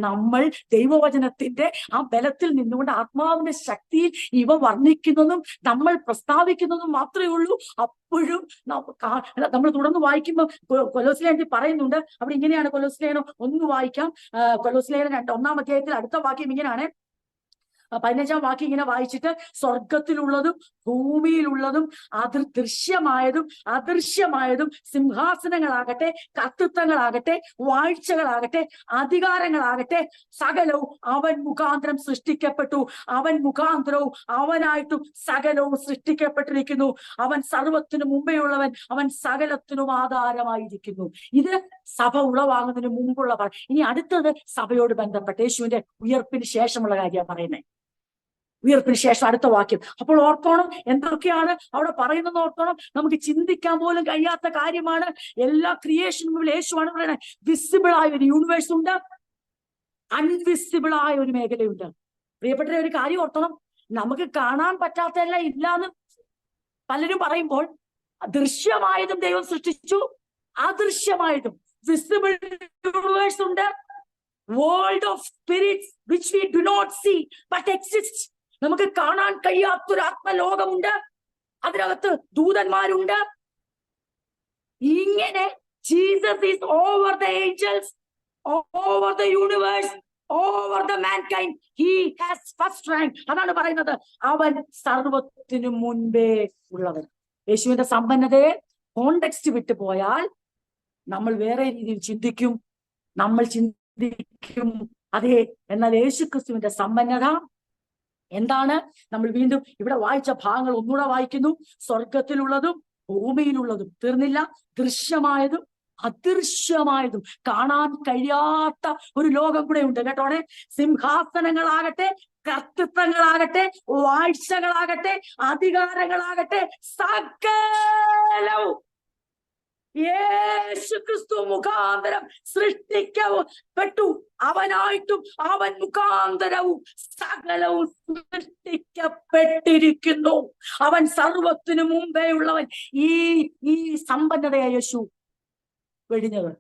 നമ്മൾ ദൈവവചനത്തിന്റെ ആ ബലത്തിൽ നിന്നുകൊണ്ട് ആത്മാവിന്റെ ശക്തിയിൽ ഇവ വർണ്ണിക്കുന്നതും നമ്മൾ പ്രസ്താവിക്കുന്നതും മാത്രമേ ഉള്ളൂ. അപ്പോഴും നമ്മൾ തുടർന്ന് വായിക്കുമ്പോൾ കൊലോസ്യലേഖനത്തിൽ പറയുന്നുണ്ട്. അവിടെ ഇങ്ങനെയാണ് കൊലോസ്യലേഖനം, ഒന്ന് വായിക്കാം. കൊലോസ്യലേഖനം 1-ാം അധ്യായത്തിൽ അടുത്ത വാക്യം ഇങ്ങനെയാണ്. 15-ാം വാക്യം ഇങ്ങനെ വായിച്ചിട്ട്, സ്വർഗത്തിലുള്ളതും ഭൂമിയിലുള്ളതും ദൃശ്യമായതും അദൃശ്യമായതും, സിംഹാസനങ്ങളാകട്ടെ, കർത്തൃത്വങ്ങളാകട്ടെ, വാഴ്ചകളാകട്ടെ, അധികാരങ്ങളാകട്ടെ, സകലവും അവൻ മുഖാന്തരം സൃഷ്ടിക്കപ്പെട്ടു. അവൻ മുഖാന്തരവും അവനായിട്ടും സകലവും സൃഷ്ടിക്കപ്പെട്ടിരിക്കുന്നു. അവൻ സർവത്തിനു മുമ്പേ ഉള്ളവൻ, അവൻ സകലത്തിനും ആധാരമായിരിക്കുന്നു. ഇത് സഭ ഉളവാകുന്നതിന് മുമ്പുള്ള ഇനി അടുത്തത് സഭയോട് ബന്ധപ്പെട്ട യേശുവിന്റെ ഉയർപ്പിന് ശേഷമുള്ള കാര്യമാണ് പറയുന്നത്. ഉയർപ്പിന് ശേഷം അടുത്ത വാക്യം. അപ്പോൾ ഓർത്തോണം, എന്തൊക്കെയാണ് അവിടെ പറയുന്നത് ഓർത്തോണം. നമുക്ക് ചിന്തിക്കാൻ പോലും കഴിയാത്ത കാര്യമാണ്. എല്ലാ ക്രിയേഷനും യേശുവാണ് പറയുന്നത്. വിസിബിൾ ആയ ഒരു യൂണിവേഴ്സ് ഉണ്ട്, അൺവിസിബിൾ ആയ ഒരു മേഖലയുണ്ട്. പ്രിയപ്പെട്ട ഒരു കാര്യം ഓർത്തോണം, നമുക്ക് കാണാൻ പറ്റാത്തതല്ല ഇല്ലാന്ന് പലരും പറയുമ്പോൾ, ദൃശ്യമായതും ദൈവം സൃഷ്ടിച്ചു, അദൃശ്യമായതും വിസിബിൾ യൂണിവേഴ്സ് ഉണ്ട്. World of spirits which we do not see but exist. നമുക്ക് കാണാൻ കഴിയാത്തൊരു ആത്മലോകമുണ്ട്, അതിനകത്ത് ദൂതന്മാരുണ്ട്. ഇങ്ങനെ Jesus is over the Angeles, over the universe, over the mankind. He has first rank. അതാണ് പറയുന്നത്, അവൻ സർവത്തിനു മുൻപേ ഉള്ളവൻ. യേശുവിന്റെ സമ്പന്നതയെ കോണ്ടെക്സ്റ്റ് വിട്ടു പോയാൽ നമ്മൾ വേറെ രീതിയിൽ ചിന്തിക്കും. നമ്മൾ ചിന്തിക്കും, അതെ, എന്നാൽ യേശുക്രിസ്തുവിന്റെ സമ്പന്നത എന്താണ്? നമ്മൾ വീണ്ടും ഇവിടെ വായിച്ച ഭാഗങ്ങൾ ഒന്നുകൂടെ വായിക്കുന്നു. സ്വർഗത്തിലുള്ളതും ഭൂമിയിലുള്ളതും, തീർന്നില്ല, ദൃശ്യമായതും അദൃശ്യമായതും, കാണാൻ കഴിയാത്ത ഒരു ലോകം കൂടെ ഉണ്ട് കേട്ടോണെ. സിംഹാസനങ്ങളാകട്ടെ, കർത്തൃത്വങ്ങളാകട്ടെ, വാഴ്ചകളാകട്ടെ, അധികാരങ്ങളാകട്ടെ, സകലവും യേശുക്രിസ്തു മുഖാന്തരം സൃഷ്ടിക്കപ്പെട്ടു. അവനായിട്ടും അവൻ മുഖാന്തരവും സകലവും സൃഷ്ടിക്കപ്പെട്ടിരിക്കുന്നു. അവൻ സർവത്തിനു മുമ്പേ ഉള്ളവൻ. ഈ സമ്പന്നതയാണ് യേശു വെടിഞ്ഞത്.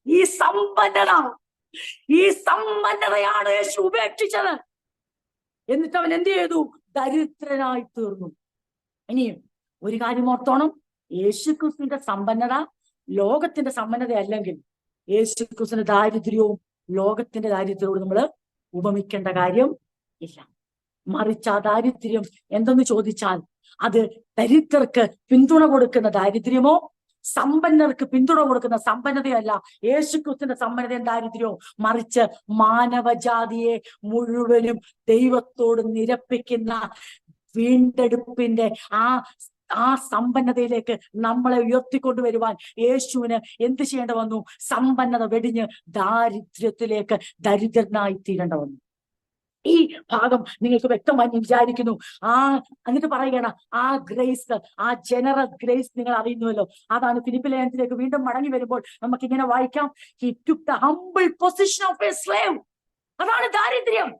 ഈ സമ്പന്നതയാണ് യേശു ഉപേക്ഷിച്ചത്. എന്നിട്ട് അവൻ എന്ത് ചെയ്തു? ദരിദ്രനായി തീർന്നു. ഇനിയും ഒരു കാര്യം ഓർത്തോണം, യേശുക്രിസ്തുവിന്റെ സമ്പന്നത ലോകത്തിന്റെ സമ്പന്നത അല്ലെങ്കിൽ യേശുക്രിസ്തുവിന്റെ ദാരിദ്ര്യവും ലോകത്തിന്റെ ദാരിദ്ര്യത്തോട് നമ്മൾ ഉപമിക്കേണ്ട കാര്യം ഇല്ല. മറിച്ച് ആ ദാരിദ്ര്യം എന്തെന്ന് ചോദിച്ചാൽ, അത് ദരിദ്രർക്ക് പിന്തുണ കൊടുക്കുന്ന ദാരിദ്ര്യമോ സമ്പന്നർക്ക് പിന്തുണ കൊടുക്കുന്ന സമ്പന്നതയല്ല. യേശുക്രിസ്തുവിന്റെ സമ്പന്നതയും ദാരിദ്ര്യവും മറിച്ച് മാനവജാതിയെ മുഴുവനും ദൈവത്തോട് നിരപ്പിക്കുന്ന വീണ്ടെടുപ്പിന്റെ ആ ആ സമ്പന്നതയിലേക്ക് നമ്മളെ ഉയർത്തിക്കൊണ്ടുവരുവാൻ യേശുവിന് എന്ത് ചെയ്യേണ്ട വന്നു? സമ്പന്നത വെടിഞ്ഞ് ദാരിദ്ര്യത്തിലേക്ക് ദരിദ്രനായി തീരേണ്ട വന്നു. ഈ ഭാഗം നിങ്ങൾക്ക് വ്യക്തമായി വിചാരിക്കുന്നു. എന്നിട്ട് പറയുകയാണ്, ആ ഗ്രേസ്, ആ ജനറസ് ഗ്രേസ് നിങ്ങൾ അറിയുന്നുവല്ലോ. അതാണ് ഫിലിപ്പി ലേഖനത്തിലേക്ക് വീണ്ടും മടങ്ങി വരുമ്പോൾ നമുക്ക് ഇങ്ങനെ വായിക്കാം, he took the humble position of a slave. അതാണ് ദാരിദ്ര്യം.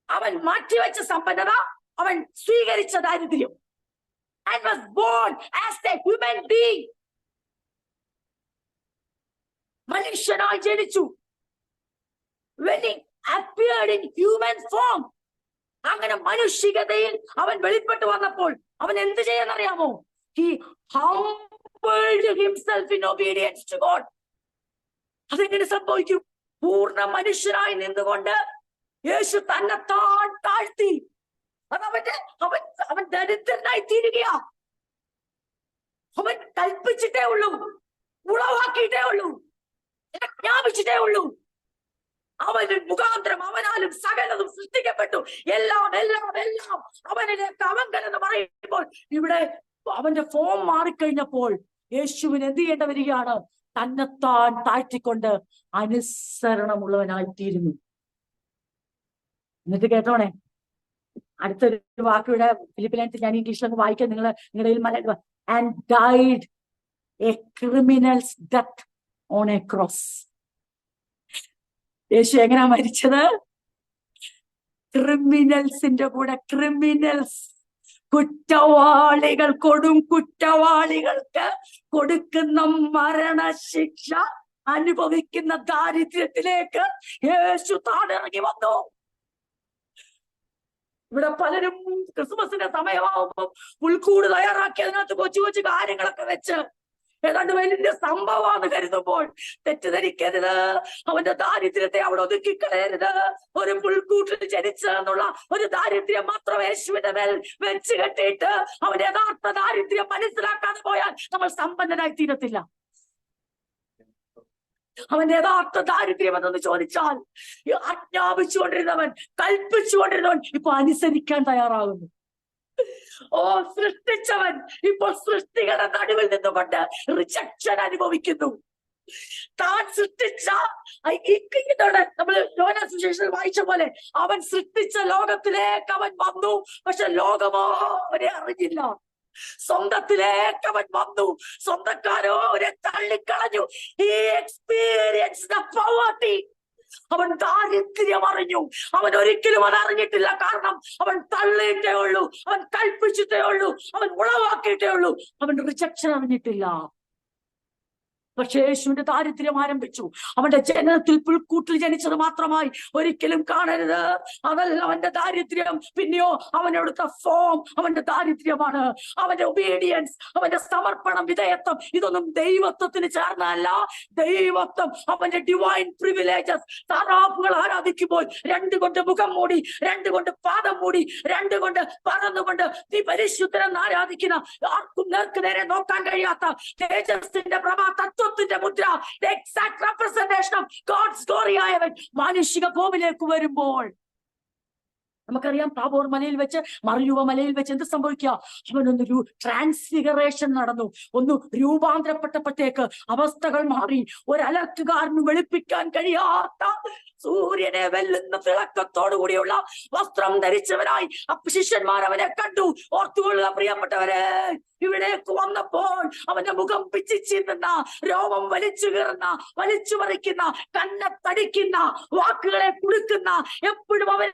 അവൻ മാറ്റിവെച്ച സമ്പന്നത, അവൻ സ്വീകരിച്ച ദാരിദ്ര്യം. And was born as a human being. മനുഷ്യനായി ജനിച്ചു. When he appeared in human form, അങ്ങനെ മനുഷ്യകതയിൽ അവൻ വെളിപ്പെട്ടു വന്നപ്പോൾ അവൻ എന്ത് ചെയ്യാന്നറിയാമോ? He humbled himself in obedience to God. അതെങ്ങനെ സംഭവിക്കും? പൂർണ്ണ മനുഷ്യനായി നിന്നുകൊണ്ട് യേശു തന്നെ താഴ്ത്തി. അവൻ ദരിദ്രനായി തീരുകയാ. അവൻ കൽപ്പിച്ചിട്ടേ ഉള്ളൂ, ഉളവാക്കിയിട്ടേ ഉള്ളൂ, ജ്ഞാപിച്ചിട്ടേ ഉള്ളൂ. അവന് മുഖാന്തരം അവനാലും സകലതും സൃഷ്ടിക്കപ്പെട്ടു. എല്ലാം എല്ലാം എല്ലാം അവനിലേക്ക് അവങ്കലെന്ന് പറയുമ്പോൾ ഇവിടെ അവന്റെ ഫോം മാറിക്കഴിഞ്ഞപ്പോൾ യേശുവിന് എന്ത് ചെയ്യേണ്ട വരികയാണ്? തന്നെത്താൻ താഴ്ത്തിക്കൊണ്ട് അനുസരണമുള്ളവനായി തീരുന്നു. എന്നിട്ട് കേട്ടോണേ, അടുത്തൊരു വാക്കിവിടെ ഫിലിപ്പി ലേഖനത്തിൽ ഞാൻ ഇംഗ്ലീഷിലൊന്ന് വായിക്കാം, നിങ്ങളുടെ Malayalam. And died a criminal's death on a cross. Yeshu എങ്ങനെയാ മരിച്ചത്? ക്രിമിനൽസിന്റെ കൂടെ. ക്രിമിനൽസ്, കുറ്റവാളികൾ, കൊടും കുറ്റവാളികൾക്ക് കൊടുക്കുന്ന മരണശിക്ഷ അനുഭവിക്കുന്ന ദാരിദ്ര്യത്തിലേക്ക് യേശു താണിറങ്ങി വന്നു. ഇവിടെ പലരും ക്രിസ്മസിന്റെ സമയമാകുമ്പോൾ പുൽക്കൂട് തയ്യാറാക്കി അതിനകത്ത് കൊച്ചു കൊച്ചു കാര്യങ്ങളൊക്കെ വെച്ച് ഏതാണ്ട് വലിയ സംഭവമാണെന്ന് കരുതുമ്പോൾ തെറ്റിദ്ധരിക്കരുത്. അവന്റെ ദാരിദ്ര്യത്തെ അവിടെ ഒതുക്കിക്കളയരുത്. ഒരു പുൽക്കൂട്ടിൽ ജനിച്ചെന്നുള്ള ഒരു ദാരിദ്ര്യം മാത്രം യേശുവിന്റെ മേൽ വെച്ച് കെട്ടിയിട്ട് അവന്റെ യഥാർത്ഥ ദാരിദ്ര്യം മനസ്സിലാക്കാതെ പോയാൽ നമ്മൾ സമ്പന്നനായി തീരത്തില്ല. അവന്റെ യഥാർത്ഥ ദാരിദ്ര്യം എന്തെന്ന് ചോദിച്ചാൽ, ആജ്ഞാപിച്ചുകൊണ്ടിരുന്നവൻ, കൽപ്പിച്ചുകൊണ്ടിരുന്നവൻ ഇപ്പൊ അനുസരിക്കാൻ തയ്യാറാകുന്നു. സൃഷ്ടിച്ചവൻ ഇപ്പോൾ സൃഷ്ടികളുടെ നടുവിൽ നിന്നുകൊണ്ട് റിജക്ഷൻ അനുഭവിക്കുന്നു. താൻ സൃഷ്ടിച്ച നമ്മൾ യോഹന്നാൻ സുവിശേഷത്തിൽ വായിച്ച പോലെ അവൻ സൃഷ്ടിച്ച ലോകത്തിലേക്ക് അവൻ വന്നു. പക്ഷെ ലോകമോ അവനെ അറിഞ്ഞില്ല. സ്വന്തത്തിലേക്ക് അവൻ വന്നു, സ്വന്തക്കാരോ അവരെ തള്ളിക്കളഞ്ഞു. He experienced the poverty. അവൻ ദാരിദ്ര്യം അറിഞ്ഞു. അവൻ ഒരിക്കലും അത് അറിഞ്ഞിട്ടില്ല. കാരണം അവൻ തള്ളിയിട്ടേ ഉള്ളൂ, അവൻ കൽപ്പിച്ചിട്ടേ ഉള്ളൂ, അവൻ ഉളവാക്കിയിട്ടേ ഉള്ളൂ. അവൻ റിജക്ഷൻ അറിഞ്ഞിട്ടില്ല. പക്ഷേ യേശുവിന്റെ ദാരിദ്ര്യം ആരംഭിച്ചു. അവന്റെ ജനനത്തിൽ പുൽക്കൂട്ടിൽ ജനിച്ചത് മാത്രമായി ഒരിക്കലും കാണരുത്. അതല്ല അവന്റെ ദാരിദ്ര്യം. പിന്നെയോ അവനെടുത്ത ഫോം അവന്റെ ദാരിദ്ര്യമാണ്. അവന്റെ ഒബീഡിയൻസ്, അവന്റെ സമർപ്പണം, വിധേയത്വം, ഇതൊന്നും ദൈവത്വത്തിന് ചേർന്നതല്ല. ദൈവത്വം അവന്റെ ഡിവൈൻ പ്രിവിലേജസ്. താറാവുകൾ ആരാധിക്കുമ്പോൾ 2 കൊണ്ട് മുഖം മൂടി, 2 കൊണ്ട് പാദം മൂടി, 2 കൊണ്ട് പറന്നുകൊണ്ട് നീ പരിശുദ്ധനെന്ന് ആരാധിക്കുന്ന, ആർക്കും നേർക്ക് നേരെ നോക്കാൻ കഴിയാത്ത തേജസ്സിന്റെ പ്രഭാ തത്വത്തിന്റെ മുദ്ര, exact representation of God's glory ആയവൻ മാനുഷിക ഭൂമിയിലേക്ക് വരുമ്പോൾ നമുക്കറിയാം, താബോർ മലയിൽ വെച്ച്, മറിയുവ മലയിൽ വെച്ച് എന്ത് സംഭവിക്കുക? അവനൊന്ന് ട്രാൻസ്ഫിഗറേഷൻ നടന്നു. ഒന്ന് രൂപാന്തരപ്പെട്ടപ്പോഴത്തേക്ക് അവസ്ഥകൾ മാറി. ഒരലക്കുകാരന് വെളുപ്പിക്കാൻ കഴിയാത്ത സൂര്യനെ വെല്ലുന്ന തിളക്കത്തോടുകൂടിയുള്ള വസ്ത്രം ധരിച്ചവനായി ശിഷ്യന്മാർ അവനെ കണ്ടു. ഓർത്തുകൊള്ളുക പ്രിയപ്പെട്ടവരെ, ഇവിടേക്ക് വന്നപ്പോൾ അവന്റെ മുഖം പിച്ചിച്ചിരുന്ന, രോമം വലിച്ചു കീറുന്ന, വലിച്ചു പറിക്കുന്ന, കണ്ണത്തടിക്കുന്ന, വാക്കുകളെ കുടുക്കുന്ന, എപ്പോഴും അവൻ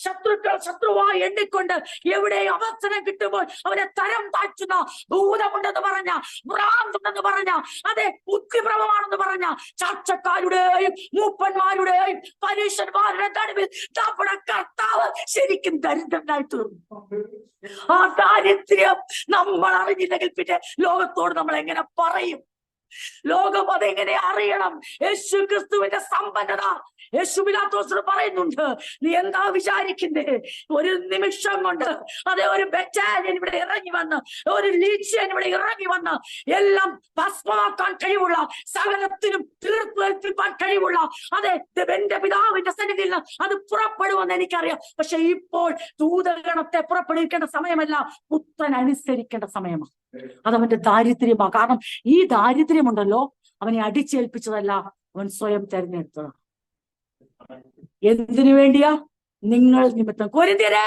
ശത്രുവായി എണ്ണിക്കൊണ്ട് എവിടെ അവസരം കിട്ടുമ്പോൾ അവനെ തരം താഴ്ത്തുന്ന, ഭൂതമുണ്ടെന്ന് പറഞ്ഞ, ഭ്രാന്തുണ്ടെന്ന് പറഞ്ഞ, അതെ ബുദ്ധിഭ്രമമാണെന്ന് പറഞ്ഞ ചർച്ചക്കാരുടെയും മൂപ്പന്മാരുടെയും പരീക്ഷന്മാരുടെ നടുവിൽ നമ്മുടെ കർത്താവ് ശരിക്കും ദരിദ്രനായി തീർന്നു. ആ ദാരിദ്ര്യം നമ്മൾ അറിഞ്ഞില്ലെങ്കിൽ പിന്നെ ലോകത്തോട് നമ്മൾ എങ്ങനെ പറയും? ലോകം അതെങ്ങനെ അറിയണം? യേശു ക്രിസ്തുവിന്റെ സമ്പന്നത. യേശു പിലാത്തോസിനോട് പറയുന്നുണ്ട്, നീ എന്താ വിചാരിക്കുന്നേ? ഒരു നിമിഷം കൊണ്ട് അതെ ഒരു ബറ്റാലിയൻ ഇവിടെ ഇറങ്ങി വന്ന്, ഒരു ലീജിയൻ ഇവിടെ ഇറങ്ങി വന്ന് എല്ലാം ഭസ്മമാക്കാൻ കഴിവുള്ള, സകലത്തിനും തീർപ്പേൽപ്പിക്കാൻ കഴിവുള്ള അതെ എന്റെ പിതാവിന്റെ സന്നിധിയിൽ അത് പുറപ്പെടുമെന്ന് എനിക്കറിയാം. പക്ഷെ ഇപ്പോൾ ദൂതഗണത്തെ പുറപ്പെടുവിക്കേണ്ട സമയമല്ല, പുത്രൻ അനുസരിക്കേണ്ട സമയമാണ്. അതവന്റെ ദാരിദ്ര്യമാണ്. കാരണം ഈ ദാരിദ്ര്യമുണ്ടല്ലോ അവനെ അടിച്ചേൽപ്പിച്ചതല്ല, അവൻ സ്വയം തെരഞ്ഞെടുത്തതാണ്. എന്തിനു വേണ്ടിയാ? നിങ്ങൾ നിമിത്തം. കൊരിന്ത്യരെ,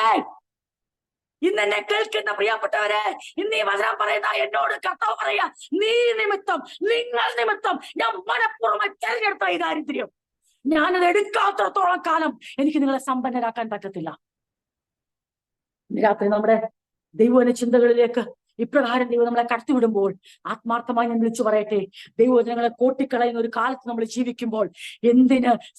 ഇന്ന് എന്നെ കേൾക്കുന്ന പ്രിയപ്പെട്ടവരെ, ഇന്ന് ഈ വചനം പറയുന്ന എന്നോട് കർത്താവ് പറയാ, നീ നിമിത്തം, നിങ്ങൾ നിമിത്തം ഞാൻ മനഃപൂർവ്വം തെരഞ്ഞെടുത്ത ഈ ദാരിദ്ര്യം. ഞാനത് എടുക്കാത്തടത്തോളം കാലം എനിക്ക് നിങ്ങളെ സമ്പന്നരാക്കാൻ പറ്റത്തില്ല. രാത്രി നമ്മുടെ ദൈവവചന ചിന്തകളിലേക്ക് ഇപ്രകാരം ദൈവം നമ്മളെ കടത്തിവിടുമ്പോൾ ആത്മാർത്ഥമായി ഞാൻ വിളിച്ചു പറയട്ടെ, ദൈവവചനങ്ങളെ കോട്ടിക്കളയുന്ന ഒരു കാലത്ത് നമ്മൾ ജീവിക്കുമ്പോൾ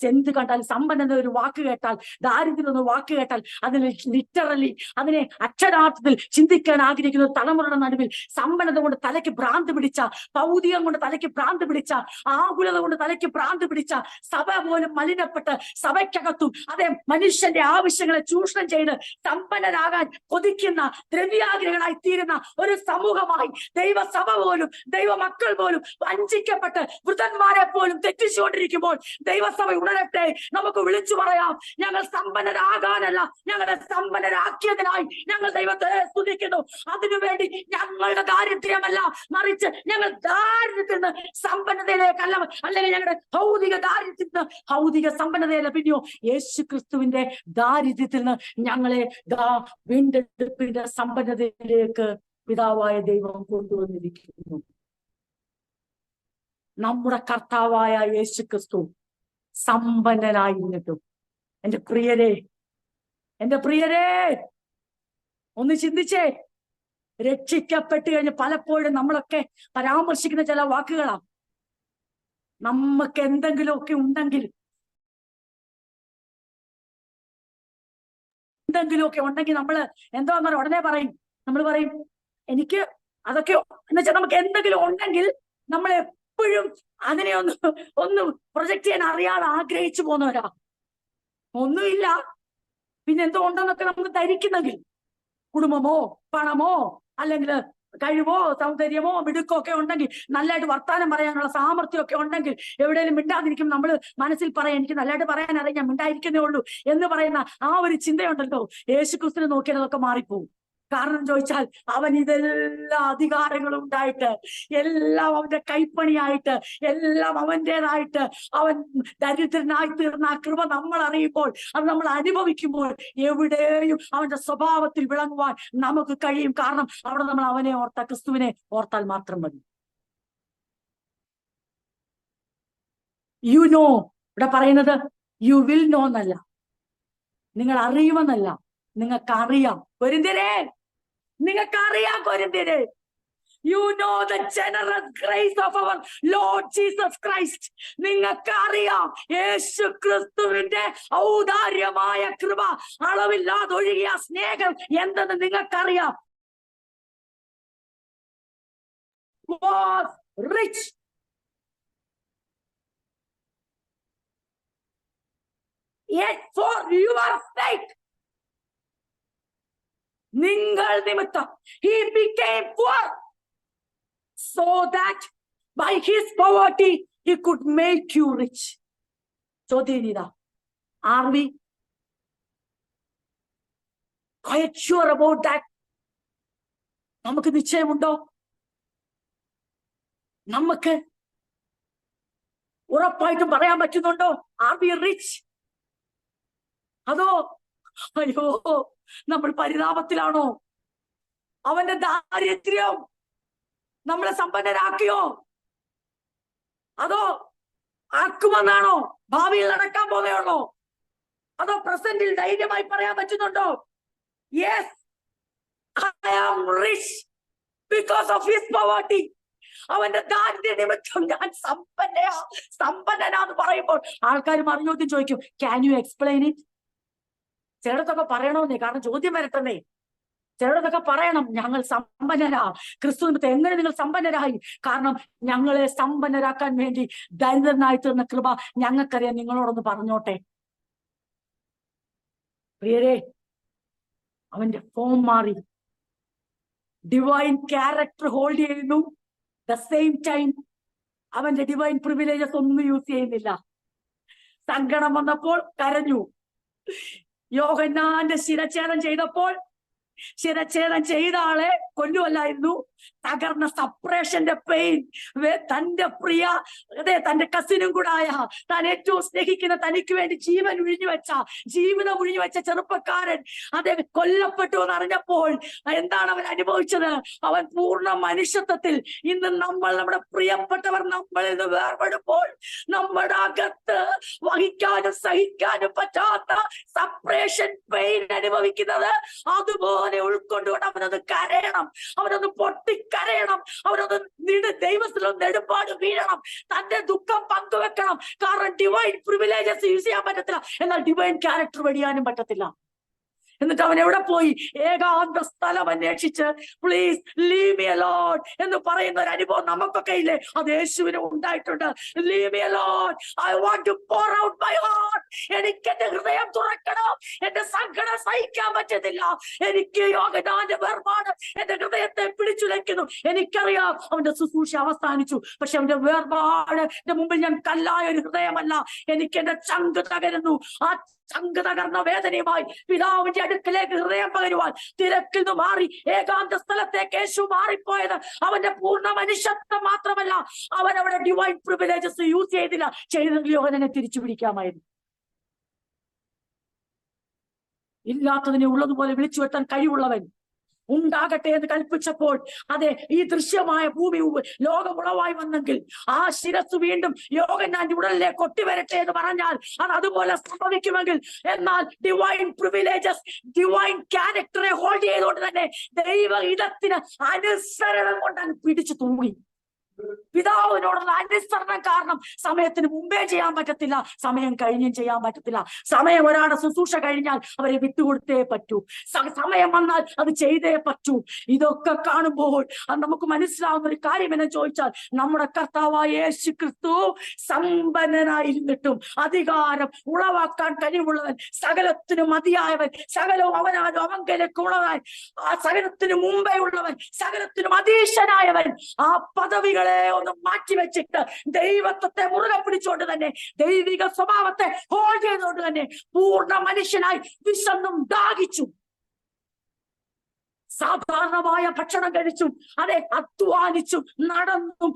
എന്ത് കണ്ടാൽ സമ്പന്നത ഒരു വാക്ക് കേട്ടാൽ, ദാരിദ്ര്യം എന്ന വാക്ക് കേട്ടാൽ അതിന് ലിറ്ററലി അതിനെ അക്ഷരാർത്ഥത്തിൽ ചിന്തിക്കാൻ ആഗ്രഹിക്കുന്ന തലമുറയുടെ നടുവിൽ സമ്പന്നത കൊണ്ട് തലയ്ക്ക് ഭ്രാന്ത് പിടിച്ച, ഭൗതികം കൊണ്ട് തലയ്ക്ക് ഭ്രാന്ത് പിടിച്ച, ആകുലത കൊണ്ട് തലയ്ക്ക് ഭ്രാന്ത് പിടിച്ച, സഭ പോലും മലിനപ്പെട്ട് സഭയ്ക്കകത്തും അതേ മനുഷ്യന്റെ ആവശ്യങ്ങളെ ചൂഷണം ചെയ്ത് സമ്പന്നരാകാൻ കൊതിക്കുന്ന ദ്രവ്യാഗ്രഹികളായി തീരുന്ന ഒരു സമൂഹമായി ദൈവസഭ പോലും ദൈവമക്കൾ പോലും വഞ്ചിക്കപ്പെട്ട് വൃതന്മാരെ പോലും തെറ്റിച്ചുകൊണ്ടിരിക്കുമ്പോൾ ദൈവസഭ ഉണരട്ടെ. നമുക്ക് വിളിച്ചു പറയാം, ഞങ്ങൾ സമ്പന്നരാകാനല്ല, ഞങ്ങളെ സമ്പന്നരാക്കിയതിനായി ഞങ്ങൾ ദൈവത്തെ സ്തുതിക്കുന്നു. അതിനുവേണ്ടി ഞങ്ങളുടെ ദാരിദ്ര്യമല്ല, മറിച്ച് ഞങ്ങൾ ദാരിദ്ര്യത്തിൽ നിന്ന് സമ്പന്നതയിലേക്കല്ല, അല്ലെങ്കിൽ ഞങ്ങളുടെ ഭൗതിക ദാരിദ്ര്യത്തിൽ നിന്ന് ഭൗതിക സമ്പന്നതയല്ല, പിന്നെയോ യേശു ക്രിസ്തുവിന്റെ ദാരിദ്ര്യത്തിൽ നിന്ന് ഞങ്ങളെ വീണ്ടെടുപ്പിന്റെ സമ്പന്നതയിലേക്ക് പിതാവായ ദൈവം കൊണ്ടുവന്നിരിക്കുന്നു. നമ്മുടെ കർത്താവായ യേശു ക്രിസ്തു സമ്പന്നനായിരുന്നിട്ടും എന്റെ പ്രിയരെ ഒന്ന് ചിന്തിച്ചേ. രക്ഷിക്കപ്പെട്ട് കഴിഞ്ഞ് പലപ്പോഴും നമ്മളൊക്കെ പരാമർശിക്കുന്ന ചില വാക്കുകളാ, നമുക്ക് എന്തെങ്കിലുമൊക്കെ ഉണ്ടെങ്കിൽ നമ്മൾ എന്താ ഉടനെ പറയും, നമ്മൾ പറയും എനിക്ക് അതൊക്കെ എന്ന് വെച്ചാൽ നമുക്ക് എന്തെങ്കിലും ഉണ്ടെങ്കിൽ നമ്മൾ എപ്പോഴും അതിനെ ഒന്ന് പ്രൊജക്ട് ചെയ്യാൻ അറിയാതെ ആഗ്രഹിച്ചു പോകുന്നവരാ. ഒന്നുമില്ല, പിന്നെ എന്തോ ഉണ്ടെന്നൊക്കെ നമുക്ക് ധരിക്കുന്നെങ്കിൽ, കുടുംബമോ പണമോ അല്ലെങ്കിൽ കഴിവോ സൗന്ദര്യമോ മിടുക്കോ ഒക്കെ ഉണ്ടെങ്കിൽ, നല്ലതായിട്ട് വർത്താനം പറയാനുള്ള സാമർഥ്യമൊക്കെ ഉണ്ടെങ്കിൽ, എവിടെയെങ്കിലും മിണ്ടാതിരിക്കും നമ്മൾ മനസ്സിൽ പറയാം, എനിക്ക് നല്ലതായിട്ട് പറയാൻ അറിയാം, ഞാൻ മിണ്ടായിരിക്കുന്നേ ഉള്ളൂ എന്ന് പറയുന്ന ആ ഒരു ചിന്തയുണ്ടല്ലോ, യേശു ക്രിസ്തുവിനെ നോക്കിയാൽ അതൊക്കെ മാറിപ്പോവും. കാരണം ചോദിച്ചാൽ അവൻ ഇതെല്ലാം അധികാരങ്ങളും ഉണ്ടായിട്ട്, എല്ലാം അവന്റെ കൈപ്പണിയായിട്ട്, എല്ലാം അവന്റേതായിട്ട്, അവൻ ദരിദ്രനായി തീർന്ന ആ കൃപ നമ്മൾ അറിയുമ്പോൾ, അത് നമ്മൾ അനുഭവിക്കുമ്പോൾ എവിടെയും അവന്റെ സ്വഭാവത്തിൽ വിളങ്ങുവാൻ നമുക്ക് കഴിയും. കാരണം അവിടെ നമ്മൾ അവനെ ഓർത്താൽ, ക്രിസ്തുവിനെ ഓർത്താൽ മാത്രം മതി. യു നോ, ഇവിടെ പറയുന്നത് യു വിൽ നോ എന്നല്ല, നിങ്ങൾ അറിയുമെന്നല്ല, നിങ്ങൾക്കറിയാം. കൊരിന്ത്യരെ, നിങ്ങൾക്കറിയാം. കൊരിന്ത്യരെ, you know the generous grace of our Lord Jesus Christ. നിങ്ങൾക്കറിയാം യേശു ക്രിസ്തുവിന്റെ ഔദാര്യമായ കൃപ, അളവില്ലാതെ ഒഴുകിയ സ്നേഹം എന്തെന്ന് നിങ്ങൾക്കറിയാം. Was rich, yet for your sake, നിങ്ങൾ നിമിത്തം he became poor, so that by his poverty he could make you rich. ചോദ്യം ഇതാ, are we quite sure about that? നമുക്ക് നിശ്ചയമുണ്ടോ? നമുക്ക് ഉറപ്പായിട്ടും പറയാൻ പറ്റുന്നുണ്ടോ? Are we rich? അതോ അയ്യോ നമ്മൾ പരിതാപത്തിലാണോ? അവന്റെ ദാരിദ്ര്യം നമ്മളെ സമ്പന്നരാക്കിയോ? അതോ ആക്കുമെന്നാണോ? ഭാവിയിൽ നടക്കാൻ പോകുകയുള്ളോ? അതോ പ്രസന്റിൽ ധൈര്യമായി പറയാൻ പറ്റുന്നുണ്ടോ? Yes, I am rich because of his poverty. അവന്റെ ദാരിദ്ര്യ നിമിത്തം ഞാൻ സമ്പന്നനാന്ന് പറയുമ്പോൾ ആൾക്കാർ മറുചോദ്യം ചോദിക്കും, ക്യാൻ യു എക്സ്പ്ലെയിൻ ഇറ്റ്? ചിലടത്തൊക്കെ പറയണമെന്നേ, കാരണം ചോദ്യം വരട്ടെന്നേ. ചിലരൊക്കെ പറയണം, ഞങ്ങൾ സമ്പന്നരാ. ക്രിസ്തുവിനത്തെ എങ്ങനെ നിങ്ങൾ സമ്പന്നരായി? കാരണം ഞങ്ങളെ സമ്പന്നരാക്കാൻ വേണ്ടി ദരിദ്രനായി തീർന്ന കൃപ ഞങ്ങൾക്കറിയാം. നിങ്ങളോടൊന്ന് പറഞ്ഞോട്ടെ പ്രിയരെ, അവന്റെ ഫോം മാറി, ഡിവൈൻ ക്യാരക്ടർ ഹോൾഡ് ചെയ്യുന്നു. ദ സെയിം ടൈം അവന്റെ ഡിവൈൻ പ്രിവിലേജസ് ഒന്നും യൂസ് ചെയ്യുന്നില്ല. സങ്കടം വന്നപ്പോൾ കരഞ്ഞു. യോഹന്നാന്റെ ശിരച്ഛേദം ചെയ്തപ്പോൾ ശിരച്ഛേദം ചെയ്ത ആളെ കൊല്ലുമല്ലായിരുന്നു. തകർന്ന സപ്രേഷന്റെ പെയിൻ, തന്റെ പ്രിയ തന്റെ കസിനും കൂടായ, താൻ ഏറ്റവും സ്നേഹിക്കുന്ന, തനിക്ക് വേണ്ടി ജീവൻ ജീവിതം ഒഴിഞ്ഞു വെച്ച ചെറുപ്പക്കാരൻ കൊല്ലപ്പെട്ടു എന്നറിഞ്ഞപ്പോൾ എന്താണ് അവൻ അനുഭവിച്ചത്? അവൻ പൂർണ്ണ മനുഷ്യത്വത്തിൽ. ഇന്ന് നമ്മുടെ പ്രിയപ്പെട്ടവർ നമ്മളിൽ നിന്ന് വേർപെടുമ്പോൾ നമ്മുടെ അകത്ത് വഹിക്കാനും സഹിക്കാനും പറ്റാത്ത സപ്രേഷൻ പെയിൻ അനുഭവിക്കുന്നത് അതുപോലെ ഉൾക്കൊണ്ടുകൊണ്ട് അവനൊന്ന് കരയണം, അവനൊന്ന് പൊട്ടിക്കരയണം, അവനൊന്ന് ദൈവത്തിലൊന്ന് നെടുമ്പാട് വീഴണം, തന്റെ ദുഃഖം പങ്കുവെക്കണം. കാരണം ഡിവൈൻ പ്രിവിലേജസ് യൂസ് ചെയ്യാൻ പറ്റത്തില്ല, എന്നാൽ ഡിവൈൻ ക്യാരക്ടർ വെടിയാനും പറ്റത്തില്ല. എന്നിട്ട് അവൻ എവിടെ പോയി? ഏകാന്ത സ്ഥലം അന്വേഷിച്ച് പ്ലീസ് ലീവ് മീ അലോൺ എന്ന് പറയുന്ന ഒരു അനുഭവം നമുക്കൊക്കെ ഇല്ലേ? അത് യേശുവിന് ഉണ്ടായിട്ടുണ്ട്. Leave me alone, I want to pour out my heart. എനിക്ക് എന്റെ ഹൃദയം തുറക്കണം, എന്റെ സങ്കടം സഹിക്കാൻ പറ്റുന്നില്ല, എനിക്ക് യോഹന്നാന്റെ വേർപാട് എന്റെ ഹൃദയത്തെ പിടിച്ചുലയ്ക്കുന്നു. എനിക്കറിയാം അവന്റെ ശുശ്രൂഷ അവസാനിച്ചു, പക്ഷെ അവന്റെ വേർപാട് മുമ്പിൽ ഞാൻ കല്ലായ ഒരു ഹൃദയമല്ല. എനിക്ക് എന്റെ ചങ്ക് തകരുന്നു. ആ ചങ്ക് തകർന്ന വേദനയുമായി പിതാവിന്റെ അടുക്കലേക്ക് ഹൃദയം പകരുവാൻ തിരക്കിൽ നിന്ന് മാറി ഏകാന്ത സ്ഥലത്തേക്ക് യേശു മാറിപ്പോയത് അവന്റെ പൂർണ്ണ മനുഷ്യത്വം മാത്രമല്ല, അവൻ അവിടെ ഡിവൈൻ പ്രിവിലേജസ് യൂസ് ചെയ്തില്ല. ചെയ്തെങ്കിൽ യോഹന്നാനെ തിരിച്ചു പിടിക്കാമായിരുന്നു. ഇല്ലാത്തതിനെ ഉള്ളതുപോലെ വിളിച്ചു വരുത്താൻ കഴിവുള്ളവൻ ഉണ്ടാകട്ടെ എന്ന് കൽപ്പിച്ചപ്പോൾ അതെ ഈ ദൃശ്യമായ ഭൂമി ലോകമുളവായി വന്നെങ്കിൽ ആ ശിരസ് വീണ്ടും യോഹന്നാന്റെ ഉടലിലെ കൊട്ടിവരട്ടെ എന്ന് പറഞ്ഞാൽ അത് അതുപോലെ സംഭവിക്കുമെങ്കിൽ, എന്നാൽ ഡിവൈൻ പ്രിവിലേജസ് ഡിവൈൻ ക്യാരക്ടറെ ഹോൾഡ് ചെയ്തുകൊണ്ട് തന്നെ ദൈവ ഇടത്തിന് അനുസരണം കൊണ്ട് അങ്ങ് പിടിച്ചു തൂങ്ങി. പിതാവിനോടുള്ള അനുസരണം കാരണം സമയത്തിന് മുമ്പേ ചെയ്യാൻ പറ്റത്തില്ല, സമയം കഴിഞ്ഞും ചെയ്യാൻ പറ്റത്തില്ല. സമയം ഒരാളുടെ ശുശ്രൂഷ കഴിഞ്ഞാൽ അവരെ വിട്ടുകൊടുത്തേ പറ്റൂ, സമയം വന്നാൽ അത് ചെയ്തേ പറ്റൂ. ഇതൊക്കെ കാണുമ്പോൾ അത് നമുക്ക് മനസ്സിലാവുന്ന ഒരു കാര്യം എന്ന് ചോദിച്ചാൽ, നമ്മുടെ കർത്താവായ യേശു ക്രിസ്തു സമ്പന്നനായിരുന്നിട്ടും അധികാരം ഉളവാക്കാൻ കഴിവുള്ളവൻ, സകലത്തിനും മതിയായവൻ, സകലവും അവനാലും അവങ്കലേക്കുള്ളവൻ, ആ സകലത്തിനു മുമ്പേ ഉള്ളവൻ, സകലത്തിനും അതീശനായവൻ, ആ പദവികൾ ഒന്ന് മാറ്റിവെച്ചിട്ട് ദൈവത്വത്തെ മുറുകെ പിടിച്ചുകൊണ്ട് തന്നെ ദൈവിക സ്വഭാവത്തെ ഹോൾഡ് ചെയ്തുകൊണ്ട് തന്നെ പൂർണ്ണ മനുഷ്യനായി വിശന്നും ദാഹിച്ചും സാധാരണമായ ഭക്ഷണം കഴിച്ചും അതെ അധ്വാനിച്ചും നടന്നും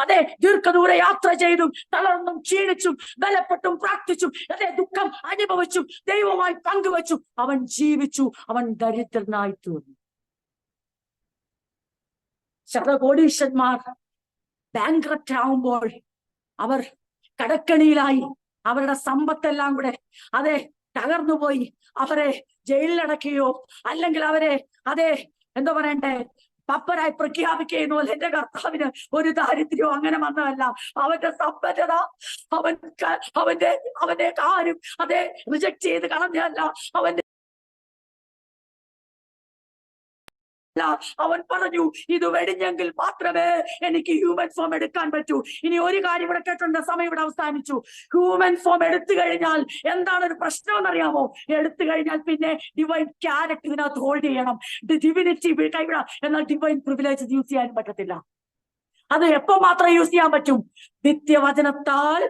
അതെ ദീർഘദൂര യാത്ര ചെയ്തും തളർന്നും ക്ഷീണിച്ചും ബലപ്പെട്ടും പ്രാർത്ഥിച്ചും അതെ ദുഃഖം അനുഭവിച്ചും ദൈവവുമായി പങ്കുവെച്ചും അവൻ ജീവിച്ചു. അവൻ ദരിദ്രനായി തീർന്നു. ശതകോടീശ്വരന്മാർ ബാങ്ക്രപ്റ്റ് ആവുമ്പോൾ അവർ കടക്കണിയിലായി, അവരുടെ സമ്പത്തെല്ലാം കൂടെ അതെ തകർന്നുപോയി. അവരെ ജയിലിലടക്കുകയോ അല്ലെങ്കിൽ അവരെ എന്താ പറയണ്ടേ പപ്പരായി പ്രഖ്യാപിക്കുന്നു. എന്റെ കർത്താവിന് ഒരു ദാരിദ്ര്യവും അങ്ങനെ വന്നതല്ല. അവന്റെ സമ്പന്നത അവന്റെ കാര്യം റിജക്ട് ചെയ്ത് കളഞ്ഞല്ല. അവൻ പറഞ്ഞു, ഇത് വെടിഞ്ഞെങ്കിൽ മാത്രമേ എനിക്ക് ഹ്യൂമൻ ഫോം എടുക്കാൻ പറ്റൂ. ഇനി ഒരു കാര്യം ഇവിടെ കേട്ടുണ്ട്, സമയം ഇവിടെ അവസാനിച്ചു. ഹ്യൂമൻ ഫോം എടുത്തു കഴിഞ്ഞാൽ എന്താണ് ഒരു പ്രശ്നം എന്നറിയാമോ? എടുത്തു കഴിഞ്ഞാൽ പിന്നെ ഡിവൈൻ ക്യാരക്ടർ ഇതിനകത്ത് ഹോൾഡ് ചെയ്യണം. ഡിവിനിറ്റി കൈവിടാം, എന്നാൽ ഡിവൈൻ പ്രിവിലേജ് യൂസ് ചെയ്യാൻ പറ്റത്തില്ല. അത് എപ്പോ മാത്രമേ യൂസ് ചെയ്യാൻ പറ്റും? നിത്യവചനത്താൽ,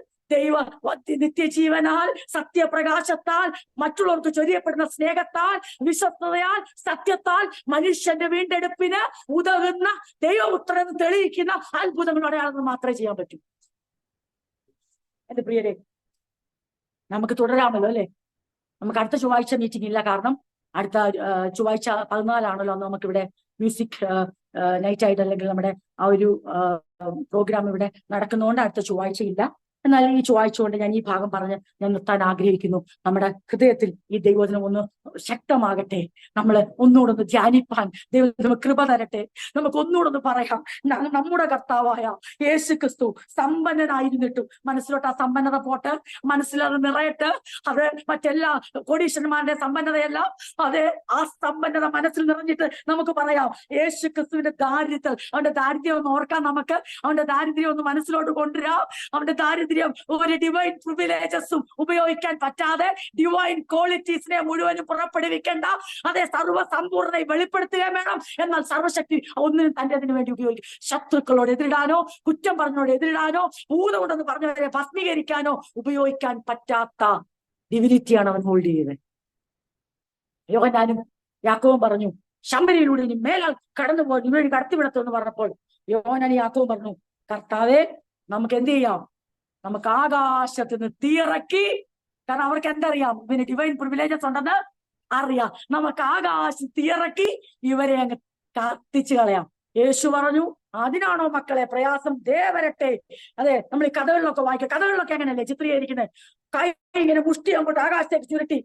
നിത്യജീവനാൽ, സത്യപ്രകാശത്താൽ, മറ്റുള്ളവർക്ക് ചൊരിയപ്പെടുന്ന സ്നേഹത്താൽ, വിശ്വസ്തതയാൽ, സത്യത്താൽ മനുഷ്യന്റെ വീണ്ടെടുപ്പിന് ഉതകുന്ന ദൈവപുത്രൻ തെളിയിക്കുന്ന അത്ഭുതങ്ങളുടെ അടയാളങ്ങൾ മാത്രമേ ചെയ്യാൻ പറ്റൂ. എന്റെ പ്രിയരെ, നമുക്ക് തുടരാമല്ലോ അല്ലെ? നമുക്ക് അടുത്ത ചൊവ്വാഴ്ച മീറ്റിംഗ് ഇല്ല, കാരണം അടുത്ത ചൊവ്വാഴ്ച 14 അന്ന് നമുക്കിവിടെ മ്യൂസിക് നൈറ്റ് ആയിട്ട് അല്ലെങ്കിൽ നമ്മുടെ ആ ഒരു പ്രോഗ്രാം ഇവിടെ നടക്കുന്നതുകൊണ്ട് അടുത്ത ചൊവ്വാഴ്ച ഇല്ല. എന്നാൽ ഈ ചൊവ്വാഴ്ച ഞാൻ ഈ ഭാഗം പറഞ്ഞ് ഞാൻ നിർത്താൻ ആഗ്രഹിക്കുന്നു. നമ്മുടെ ഹൃദയത്തിൽ ഈ ദൈവവചനം ഒന്ന് ശക്തമാകട്ടെ. നമ്മൾ ഒന്നുകൂടെ ഒന്ന് ധ്യാനിപ്പാൻ ദൈവം നമുക്ക് കൃപ തരട്ടെ. നമുക്ക് ഒന്നുകൂടെ ഒന്ന് പറയാം, നമ്മുടെ കർത്താവായ യേശു ക്രിസ്തു സമ്പന്നനായിരുന്നിട്ടും, മനസ്സിലോട്ട് ആ സമ്പന്നത പോട്ട്, മനസ്സിലത് നിറയട്ട്. അത് മറ്റെല്ലാ കോടീശ്വരന്മാരുടെ സമ്പന്നതയല്ല, അത് ആ സമ്പന്നത മനസ്സിൽ നിറഞ്ഞിട്ട് നമുക്ക് പറയാം, യേശു ക്രിസ്തുവിന്റെ ദാരിദ്ര്യം, അവന്റെ ദാരിദ്ര്യം ഒന്ന് ഓർക്കാൻ, നമുക്ക് അവന്റെ ദാരിദ്ര്യം ഒന്ന് മനസ്സിലോട്ട് കൊണ്ടുവരാം. അവന്റെ ദാരിദ്ര്യം ഒരു ഡിവൈൻ പ്രിവിലേജസും ഉപയോഗിക്കാൻ പറ്റാതെ, ഡിവൈൻ ക്വാളിറ്റീസിനെ മുഴുവനും പുറപ്പെടുവിക്കേണ്ട, അതേ സർവ്വസമ്പൂർണ്ണ വെളിപ്പെടുത്തുകയും വേണം. എന്നാൽ സർവശക്തി ഒന്നിനും തന്റെ അതിനു വേണ്ടി ഉപയോഗിക്കും. ശത്രുക്കളോട് എതിരിടാനോ, കുറ്റം പറഞ്ഞോട് എതിരിടാനോ, ഭൂതമുണ്ടെന്ന് പറഞ്ഞവരെ ഭസ്മീകരിക്കാനോ ഉപയോഗിക്കാൻ പറ്റാത്ത ഡിവിനിറ്റിയാണ് അവൻ ഹോൾഡ് ചെയ്തത്. യോഹന്നാനും യാക്കോബും പറഞ്ഞു, ശമ്പരിയിലൂടെ ഇനി മേലാൽ കടന്നു പോകാൻ ഇവര് കടത്തിവിടത്തെന്ന് പറഞ്ഞപ്പോൾ യോഹന്നാനും യാക്കോബും പറഞ്ഞു, കർത്താവേ, നമുക്ക് എന്ത് ചെയ്യാം? നമുക്ക് ആകാശത്ത് നിന്ന് തീയിറക്കി, കാരണം അവർക്ക് എന്തറിയാം? ഇവന് ഡിവൈൻ പ്രിവിലേജസ് ഉണ്ടെന്ന് അറിയാം. നമുക്ക് ആകാശത്ത് തീയിറക്കി ഇവരെ അങ്ങ് കത്തിച്ചു കളയാം. യേശു പറഞ്ഞു, അതിനാണോ മക്കളെ പ്രയാസം? വരട്ടെ. അതെ, നമ്മൾ ഈ കഥകളിലൊക്കെ വായിക്കുക. കഥകളിലൊക്കെ എങ്ങനെയല്ലേ ചിത്രീകരിക്കുന്നത്? കൈ ഇങ്ങനെ മുഷ്ടി അങ്ങോട്ട് ആകാശത്തേക്ക് ചുരുട്ടി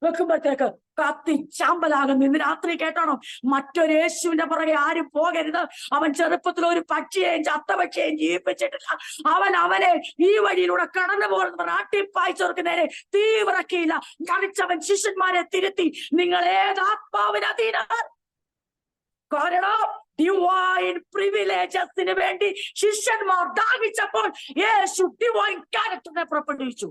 വെക്കുമ്പോഴത്തേക്ക് കത്തി ചാമ്പലാകുന്നു. ഇന്ന് രാത്രി കേട്ടോണം, മറ്റൊരു യേശുവിന്റെ പുറകെ ആരും പോകരുത്. അവൻ ചെറുപ്പത്തിൽ ഒരു പക്ഷിയെയും ചത്ത പക്ഷിയെയും ജീവിപ്പിച്ചിട്ടില്ല. അവനെ ഈ വഴിയിലൂടെ കടന്നു പോകുന്ന ആട്ടിപ്പായ്ച്ചവർക്ക് നേരെ തീവിറക്കിയില്ല. കഴിച്ചവൻ ശിഷ്യന്മാരെ തിരുത്തി, നിങ്ങൾ ഏതാത്മാവിന് അധീനർ. കാരണം ഡിവൈൻ പ്രിവിലേജസിന് വേണ്ടി ശിഷ്യന്മാർ ദാഹിച്ചപ്പോൾ യേശു ഡിവൈൻ ക്യാരക്ടറിനെ പുറപ്പെടുവിച്ചു.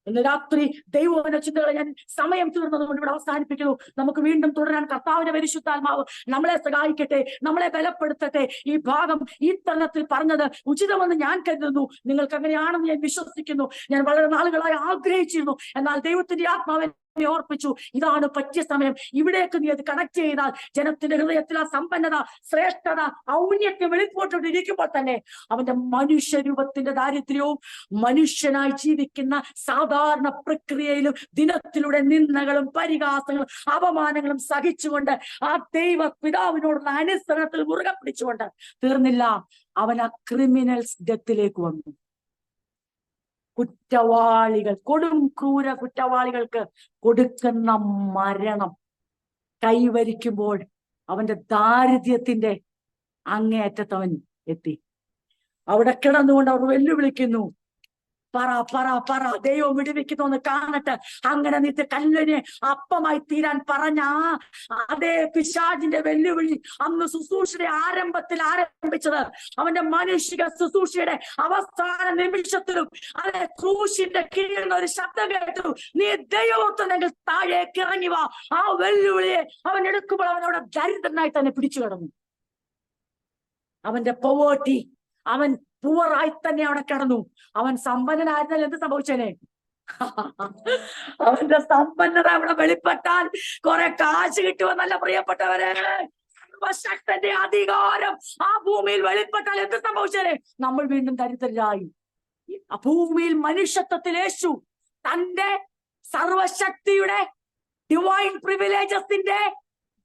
ഇന്ന് രാത്രി ദൈവവചന ചിന്തകളെ ഞാൻ സമയം തീർന്നതുകൊണ്ട് ഇവിടെ അവസാനിപ്പിക്കുന്നു. നമുക്ക് വീണ്ടും തുടരാൻ കർത്താവിന്റെ പരിശുദ്ധാത്മാവ് നമ്മളെ സഹായിക്കട്ടെ, നമ്മളെ ബലപ്പെടുത്തട്ടെ. ഈ ഭാഗം ഈ തലത്തിൽ പറഞ്ഞത് ഉചിതമെന്ന് ഞാൻ കരുതുന്നു. നിങ്ങൾക്ക് അങ്ങനെയാണെന്ന് ഞാൻ വിശ്വസിക്കുന്നു. ഞാൻ വളരെ നാളുകളായി ആഗ്രഹിച്ചിരുന്നു. എന്നാൽ ദൈവത്തിന്റെ ആത്മാവിനെ ഓർപ്പിച്ചു, ഇതാണ് പറ്റിയ സമയം. ഇവിടേക്ക് നീ അത് കണക്ട് ചെയ്താൽ ജനത്തിന്റെ ഹൃദയത്തിൽ ആ സമ്പന്നത, ശ്രേഷ്ഠത, ഔന്നത്യം വെളിപ്പോട്ടിരിക്കുമ്പോൾ തന്നെ അവന്റെ മനുഷ്യരൂപത്തിന്റെ ദാരിദ്ര്യവും മനുഷ്യനായി ജീവിക്കുന്ന സാധാരണ പ്രക്രിയയിലും ദിനത്തിലൂടെ നിന്ദകളും പരിഹാസങ്ങളും അപമാനങ്ങളും സഹിച്ചുകൊണ്ട് ആ ദൈവ പിതാവിനോടുള്ള അനുസരണത്തിൽ മുറുകെ പിടിച്ചുകൊണ്ട് തീർന്നില്ല, അവൻ ആ ക്രിമിനൽസ് ഡെത്തിലേക്ക് വന്നു. കുറ്റവാളികൾ, കൊടും ക്രൂര കുറ്റവാളികൾക്ക് കൊടുക്കുന്ന മരണം കൈവരിക്കുമ്പോൾ അവന്റെ ദാരിദ്ര്യത്തിന്റെ അങ്ങേയറ്റത്തവൻ എത്തി. അവിടെ കിടന്നുകൊണ്ട് അവർ വെല്ലുവിളിക്കുന്നു, പറ പറ പറ, ദൈവം വിടുവിക്കുന്നു എന്ന് കാണട്ടെ. അങ്ങനെ നീ കല്ലിനെ അപ്പമായി തീരാൻ പറഞ്ഞ അതേ പിശാചിന്റെ വെല്ലുവിളി അന്ന് ശുശ്രൂഷയുടെ ആരംഭത്തിൽ ആരംഭിച്ചത്, അവന്റെ മാനുഷിക ശുശ്രൂഷയുടെ അവസാന നിമിഷത്തിലും അതേ ക്രൂശിന്റെ കീഴിൽ ഒരു ശബ്ദം കേട്ടു, നീ ദൈവത്തിനെങ്കിൽ താഴേക്ക് ഇറങ്ങി വാ. ആ വെല്ലുവിളിയെ അവൻ എടുക്കുമ്പോൾ അവനവിടെ ദരിദ്രനായി തന്നെ പിടിച്ചു കിടന്നു. അവന്റെ പോവേർട്ടി, അവൻ പൂവറായി തന്നെ അവിടെ കിടന്നു. അവൻ സമ്പന്നനായിരുന്നാൽ എന്ത് സംഭവിച്ചേനെ? അവന്റെ സമ്പന്നത അവിടെ വെളിപ്പെട്ടാൽ കുറെ കാശ് കിട്ടുമെന്നല്ല പ്രിയപ്പെട്ടവരെ. സർവശക്തന്റെ അധികാരം ആ ഭൂമിയിൽ വെളിപ്പെട്ടാൽ എന്ത് സംഭവിച്ചേനെ? നമ്മൾ വീണ്ടും ദരിദ്രരായി. ഭൂമിയിൽ മനുഷ്യത്വത്തിൽ യേശു തന്റെ സർവശക്തിയുടെ ഡിവൈൻ പ്രിവിലേജസിന്റെ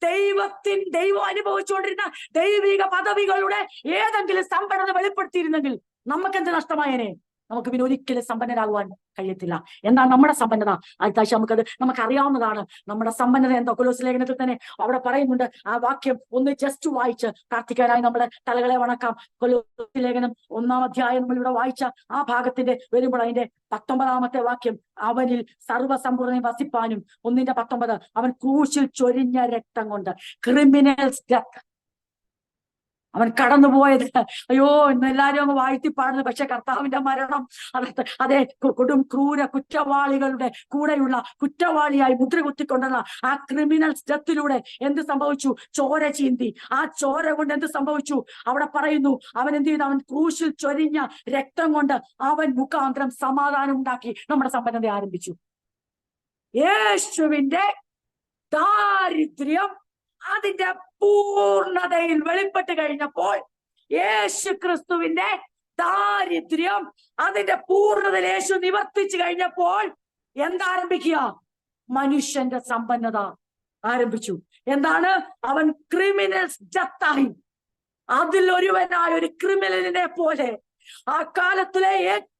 ദൈവം അനുഭവിച്ചുകൊണ്ടിരുന്ന ദൈവിക പദവികളുടെ ഏതെങ്കിലും സമ്പന്നത വെളിപ്പെടുത്തിയിരുന്നെങ്കിൽ നമുക്കെന്ത് നഷ്ടമായേനെ? നമുക്ക് പിന്നെ ഒരിക്കലും സമ്പന്നരാകുവാൻ കഴിയത്തില്ല. എന്താണ് നമ്മുടെ സമ്പന്നത? അടുത്താഴ്ച നമുക്കറിയാവുന്നതാണ്. നമ്മുടെ സമ്പന്നത എന്തോ കൊലോസ്യ ലേഖനത്തിൽ തന്നെ അവിടെ പറയുന്നുണ്ട്. ആ വാക്യം ഒന്ന് ജസ്റ്റ് വായിച്ച് പ്രാർത്ഥിക്കാനായി നമ്മുടെ തലകളെ വണക്കാം. കൊലോസ്യ ലേഖനം 1-ാം അധ്യായം നമ്മളിവിടെ വായിച്ച ആ ഭാഗത്തിന്റെ വരുമ്പോൾ അതിന്റെ 19-ാമത്തെ വാക്യം, അവനിൽ സർവ്വസമ്പൂർണ്ണയും വസിപ്പാനും. 1:19, അവൻ ക്രൂശിൽ ചൊരിഞ്ഞ രക്തം കൊണ്ട്, ക്രിമിനൽസ് ഡെത്ത്, അവൻ കടന്നുപോയത്. അയ്യോ, ഇന്ന് എല്ലാരും അങ്ങ് വാഴ്ത്തി പാടുന്നു. പക്ഷെ കർത്താവിന്റെ മരണം അതേ കൊടും ക്രൂര കുറ്റവാളികളുടെ കൂടെയുള്ള കുറ്റവാളിയായി മുദ്ര കുത്തിക്കൊണ്ടുള്ള ആ ക്രിമിനൽസ് ഡെത്തിലൂടെ എന്ത് സംഭവിച്ചു? ചോര ചീന്തി. ആ ചോര കൊണ്ട് എന്ത് സംഭവിച്ചു? അവിടെ പറയുന്നു, അവൻ എന്ത് ചെയ്തു? അവൻ ക്രൂശിൽ ചൊരിഞ്ഞ രക്തം കൊണ്ട് അവൻ മുഖാന്തരം സമാധാനം ഉണ്ടാക്കി നമ്മുടെ സമ്പന്നത ആരംഭിച്ചു. യേശുവിന്റെ ദാരിദ്ര്യം അതിന്റെ പൂർണ്ണതയിൽ വെളിപ്പെട്ട് കഴിഞ്ഞപ്പോൾ, യേശു ക്രിസ്തുവിന്റെ ദാരിദ്ര്യം അതിന്റെ പൂർണ്ണതയിൽ യേശു നിവർത്തിച്ചു കഴിഞ്ഞപ്പോൾ എന്താരംഭിക്കുക? മനുഷ്യന്റെ സമ്പന്നത ആരംഭിച്ചു. എന്താണ്? അവൻ ക്രിമിനൽസ് ഡെത്തായി. അതിൽ ഒരുവനായ ഒരു ക്രിമിനലിനെ പോലെ ആ കാലത്തിലെ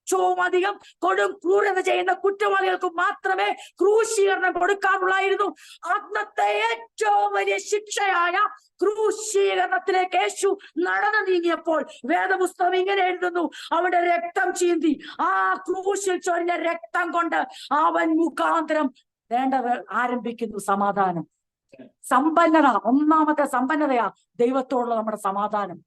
ഏറ്റവും അധികം കൊടും ക്രൂരത ചെയ്യുന്ന കുറ്റവാളികൾക്ക് മാത്രമേ ക്രൂശീകരണം കൊടുക്കാറുള്ളായിരുന്നു. അന്നത്തെ ഏറ്റവും വലിയ ശിക്ഷയായ ക്രൂശീകരണത്തിലേക്ക് യേശു നടന്നു നീങ്ങിയപ്പോൾ വേദപുസ്തകം ഇങ്ങനെ എഴുതുന്നു, അവന്റെ രക്തം ചീന്തി, ആ ക്രൂശിൽ ചൊരിഞ്ഞ രക്തം കൊണ്ട് അവൻ മുഖാന്തരം ആരംഭിക്കുന്നു സമാധാനം. സമ്പന്നത, ഒന്നാമത്തെ സമ്പന്നതയാ ദൈവത്തോടുള്ള നമ്മുടെ സമാധാനം.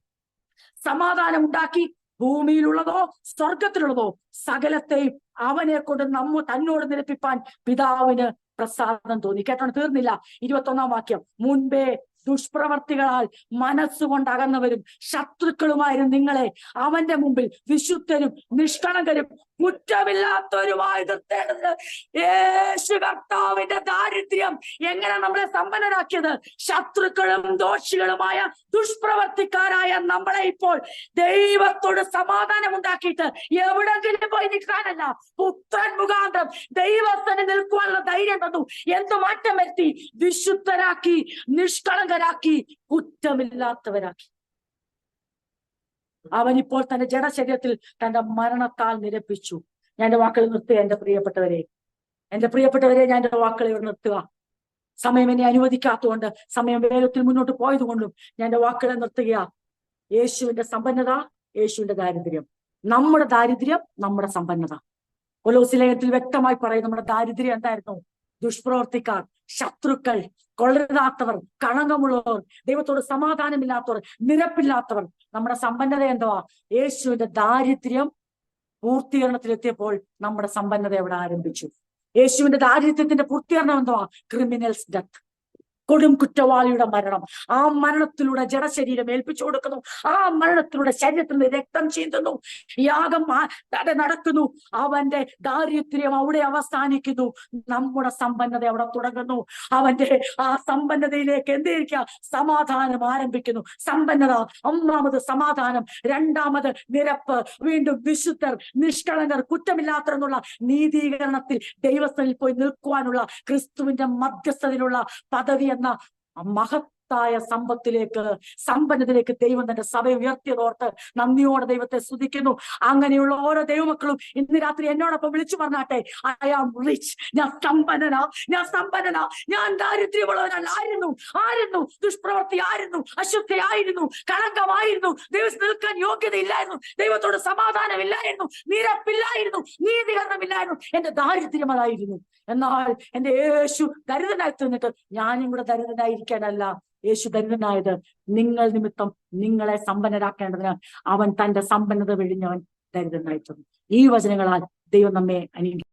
സമാധാനം ഉണ്ടാക്കി ഭൂമിയിലുള്ളതോ സ്വർഗത്തിലുള്ളതോ സകലത്തെയും അവനെ കൊണ്ട് തന്നോട് നിരപ്പിപ്പാൻ പിതാവിന് പ്രസാദം തോന്നി. കേട്ടോണ്ട് തീർന്നില്ല. 21-ാം വാക്യം, മുൻപേ ദുഷ്പ്രവർത്തികളാൽ മനസ്സുകൊണ്ട് അകന്നവരും ശത്രുക്കളുമായിരുന്നു നിങ്ങളെ അവന്റെ മുമ്പിൽ വിശുദ്ധരും നിഷ്കളങ്കരും കുറ്റമില്ലാത്തവരുമായി നിർത്തേണ്ടത്. യേശു കർത്താവിന്റെ ദാരിദ്ര്യം എങ്ങനെ നമ്മളെ സമ്പന്നരാക്കിയത്? ശത്രുക്കളും ദോഷികളുമായ ദുഷ്പ്രവർത്തിക്കാരായ നമ്മളെ ഇപ്പോൾ ദൈവത്തോട് സമാധാനം ഉണ്ടാക്കിയിട്ട് എവിടെങ്കിലും പോയി നിൽക്കാനല്ല, പുത്രൻ മുഖാന്തരം ദൈവത്തിന് നിൽക്കുവാനുള്ള ധൈര്യം തന്നു. എന്ത് മാറ്റം വരുത്തി? വിശുദ്ധരാക്കി, നിഷ്കളങ്കരാക്കി, കുറ്റമില്ലാത്തവരാക്കി. അവനിപ്പോൾ തന്റെ ജഡശരീരത്തിൽ തന്റെ മരണത്താൽ നിരപ്പിച്ചു. ഞാൻ എന്റെ വാക്കുകൾ നിർത്തുക. എന്റെ പ്രിയപ്പെട്ടവരെ, ഞാൻ എന്റെ വാക്കുകൾ നിർത്തുക. സമയം എന്നെ അനുവദിക്കാത്തതുകൊണ്ട്, സമയം വേഗത്തിൽ മുന്നോട്ട് പോയതുകൊണ്ടും ഞാൻ എന്റെ വാക്കുകളെ നിർത്തുക. യേശുവിന്റെ സമ്പന്നത, യേശുവിന്റെ ദാരിദ്ര്യം. നമ്മുടെ ദാരിദ്ര്യം നമ്മുടെ സമ്പന്നത. കൊലോസ്യ ലേഖനത്തിൽ വ്യക്തമായി പറയും നമ്മുടെ ദാരിദ്ര്യം എന്തായിരുന്നു? ദുഷ്പ്രവർത്തിക്കാർ, ശത്രുക്കൾ, കൊള്ളരുതാത്തവർ, കളങ്കമുള്ളവർ, ദൈവത്തോട് സമാധാനമില്ലാത്തവർ, നിരപ്പില്ലാത്തവർ. നമ്മുടെ സമ്പന്നത എന്തുവാ? യേശുവിന്റെ ദാരിദ്ര്യം പൂർത്തീകരണത്തിലെത്തിയപ്പോൾ നമ്മുടെ സമ്പന്നത എവിടെ ആരംഭിച്ചു? യേശുവിന്റെ ദാരിദ്ര്യത്തിന്റെ പൂർത്തീകരണം എന്തുവാ? ക്രിമിനൽസ് ഡെത്ത്, കൊടും കുറ്റവാളിയുടെ മരണം. ആ മരണത്തിലൂടെ ജഡശരീരം ഏൽപ്പിച്ചു കൊടുക്കുന്നു. ആ മരണത്തിലൂടെ ശരീരത്തിൽ നിന്ന് രക്തം ചീന്തുന്നു, യാഗം നടക്കുന്നു. അവന്റെ ദാരിദ്ര്യം അവിടെ അവസാനിക്കുന്നു, നമ്മുടെ സമ്പന്നത അവിടെ തുടങ്ങുന്നു. അവന്റെ ആ സമ്പന്നതയിലേക്ക് എന്തായിരിക്കുക? സമാധാനം ആരംഭിക്കുന്നു. സമ്പന്നത, ഒന്നാമത് സമാധാനം, രണ്ടാമത് നിരപ്പ്, വീണ്ടും വിശുദ്ധർ, നിഷ്കളങ്കർ, കുറ്റമില്ലാത്തവർ എന്നുള്ള നീതീകരണത്തിൽ ദൈവസ്ഥനിൽ പോയി നിൽക്കുവാനുള്ള ക്രിസ്തുവിന്റെ മധ്യസ്ഥതയിലുള്ള പദവി എന്ന മഹത്തായ സമ്പന്നതയിലേക്ക് ദൈവം തന്റെ സഭയെ ഉയർത്തിയതോർത്ത് നന്ദിയോടെ ദൈവത്തെ സ്തുതിക്കുന്നു. അങ്ങനെയുള്ള ഓരോ ദൈവമക്കളും ഇന്ന് രാത്രി എന്നോടൊപ്പം വിളിച്ചു പറഞ്ഞാട്ടെ, ഐ ആം റിച്ച്. ഞാൻ സമ്പന്നനാ, ഞാൻ ദാരിദ്ര്യമുള്ളവനായിരുന്നു. ദുഷ്പ്രവൃത്തി ആയിരുന്നു, അശുദ്ധി ആയിരുന്നു, കളങ്കമായിരുന്നു, ദൈവത്തിൽ നിൽക്കാൻ യോഗ്യതയില്ലായിരുന്നു, ദൈവത്തോട് സമാധാനമില്ലായിരുന്നു, നിരപ്പില്ലായിരുന്നു, നീതീകരണമില്ലായിരുന്നു. എന്റെ ദാരിദ്ര്യം അതായിരുന്നു. എന്നാൽ എന്റെ യേശു ദരിദ്രനായി തീർന്നിട്ട് ഞാനും കൂടെ ദരിദ്രനായിരിക്കാനല്ല, യേശു ദരിദ്രനായത് നിങ്ങൾ നിമിത്തം നിങ്ങളെ സമ്പന്നരാക്കേണ്ടതിന് അവൻ തന്റെ സമ്പന്നത വെടിഞ്ഞവൻ ദരിദ്രനായി തീർന്നു. ഈ വചനങ്ങളാൽ ദൈവം നമ്മെ അനുഗ്രഹിക്കും.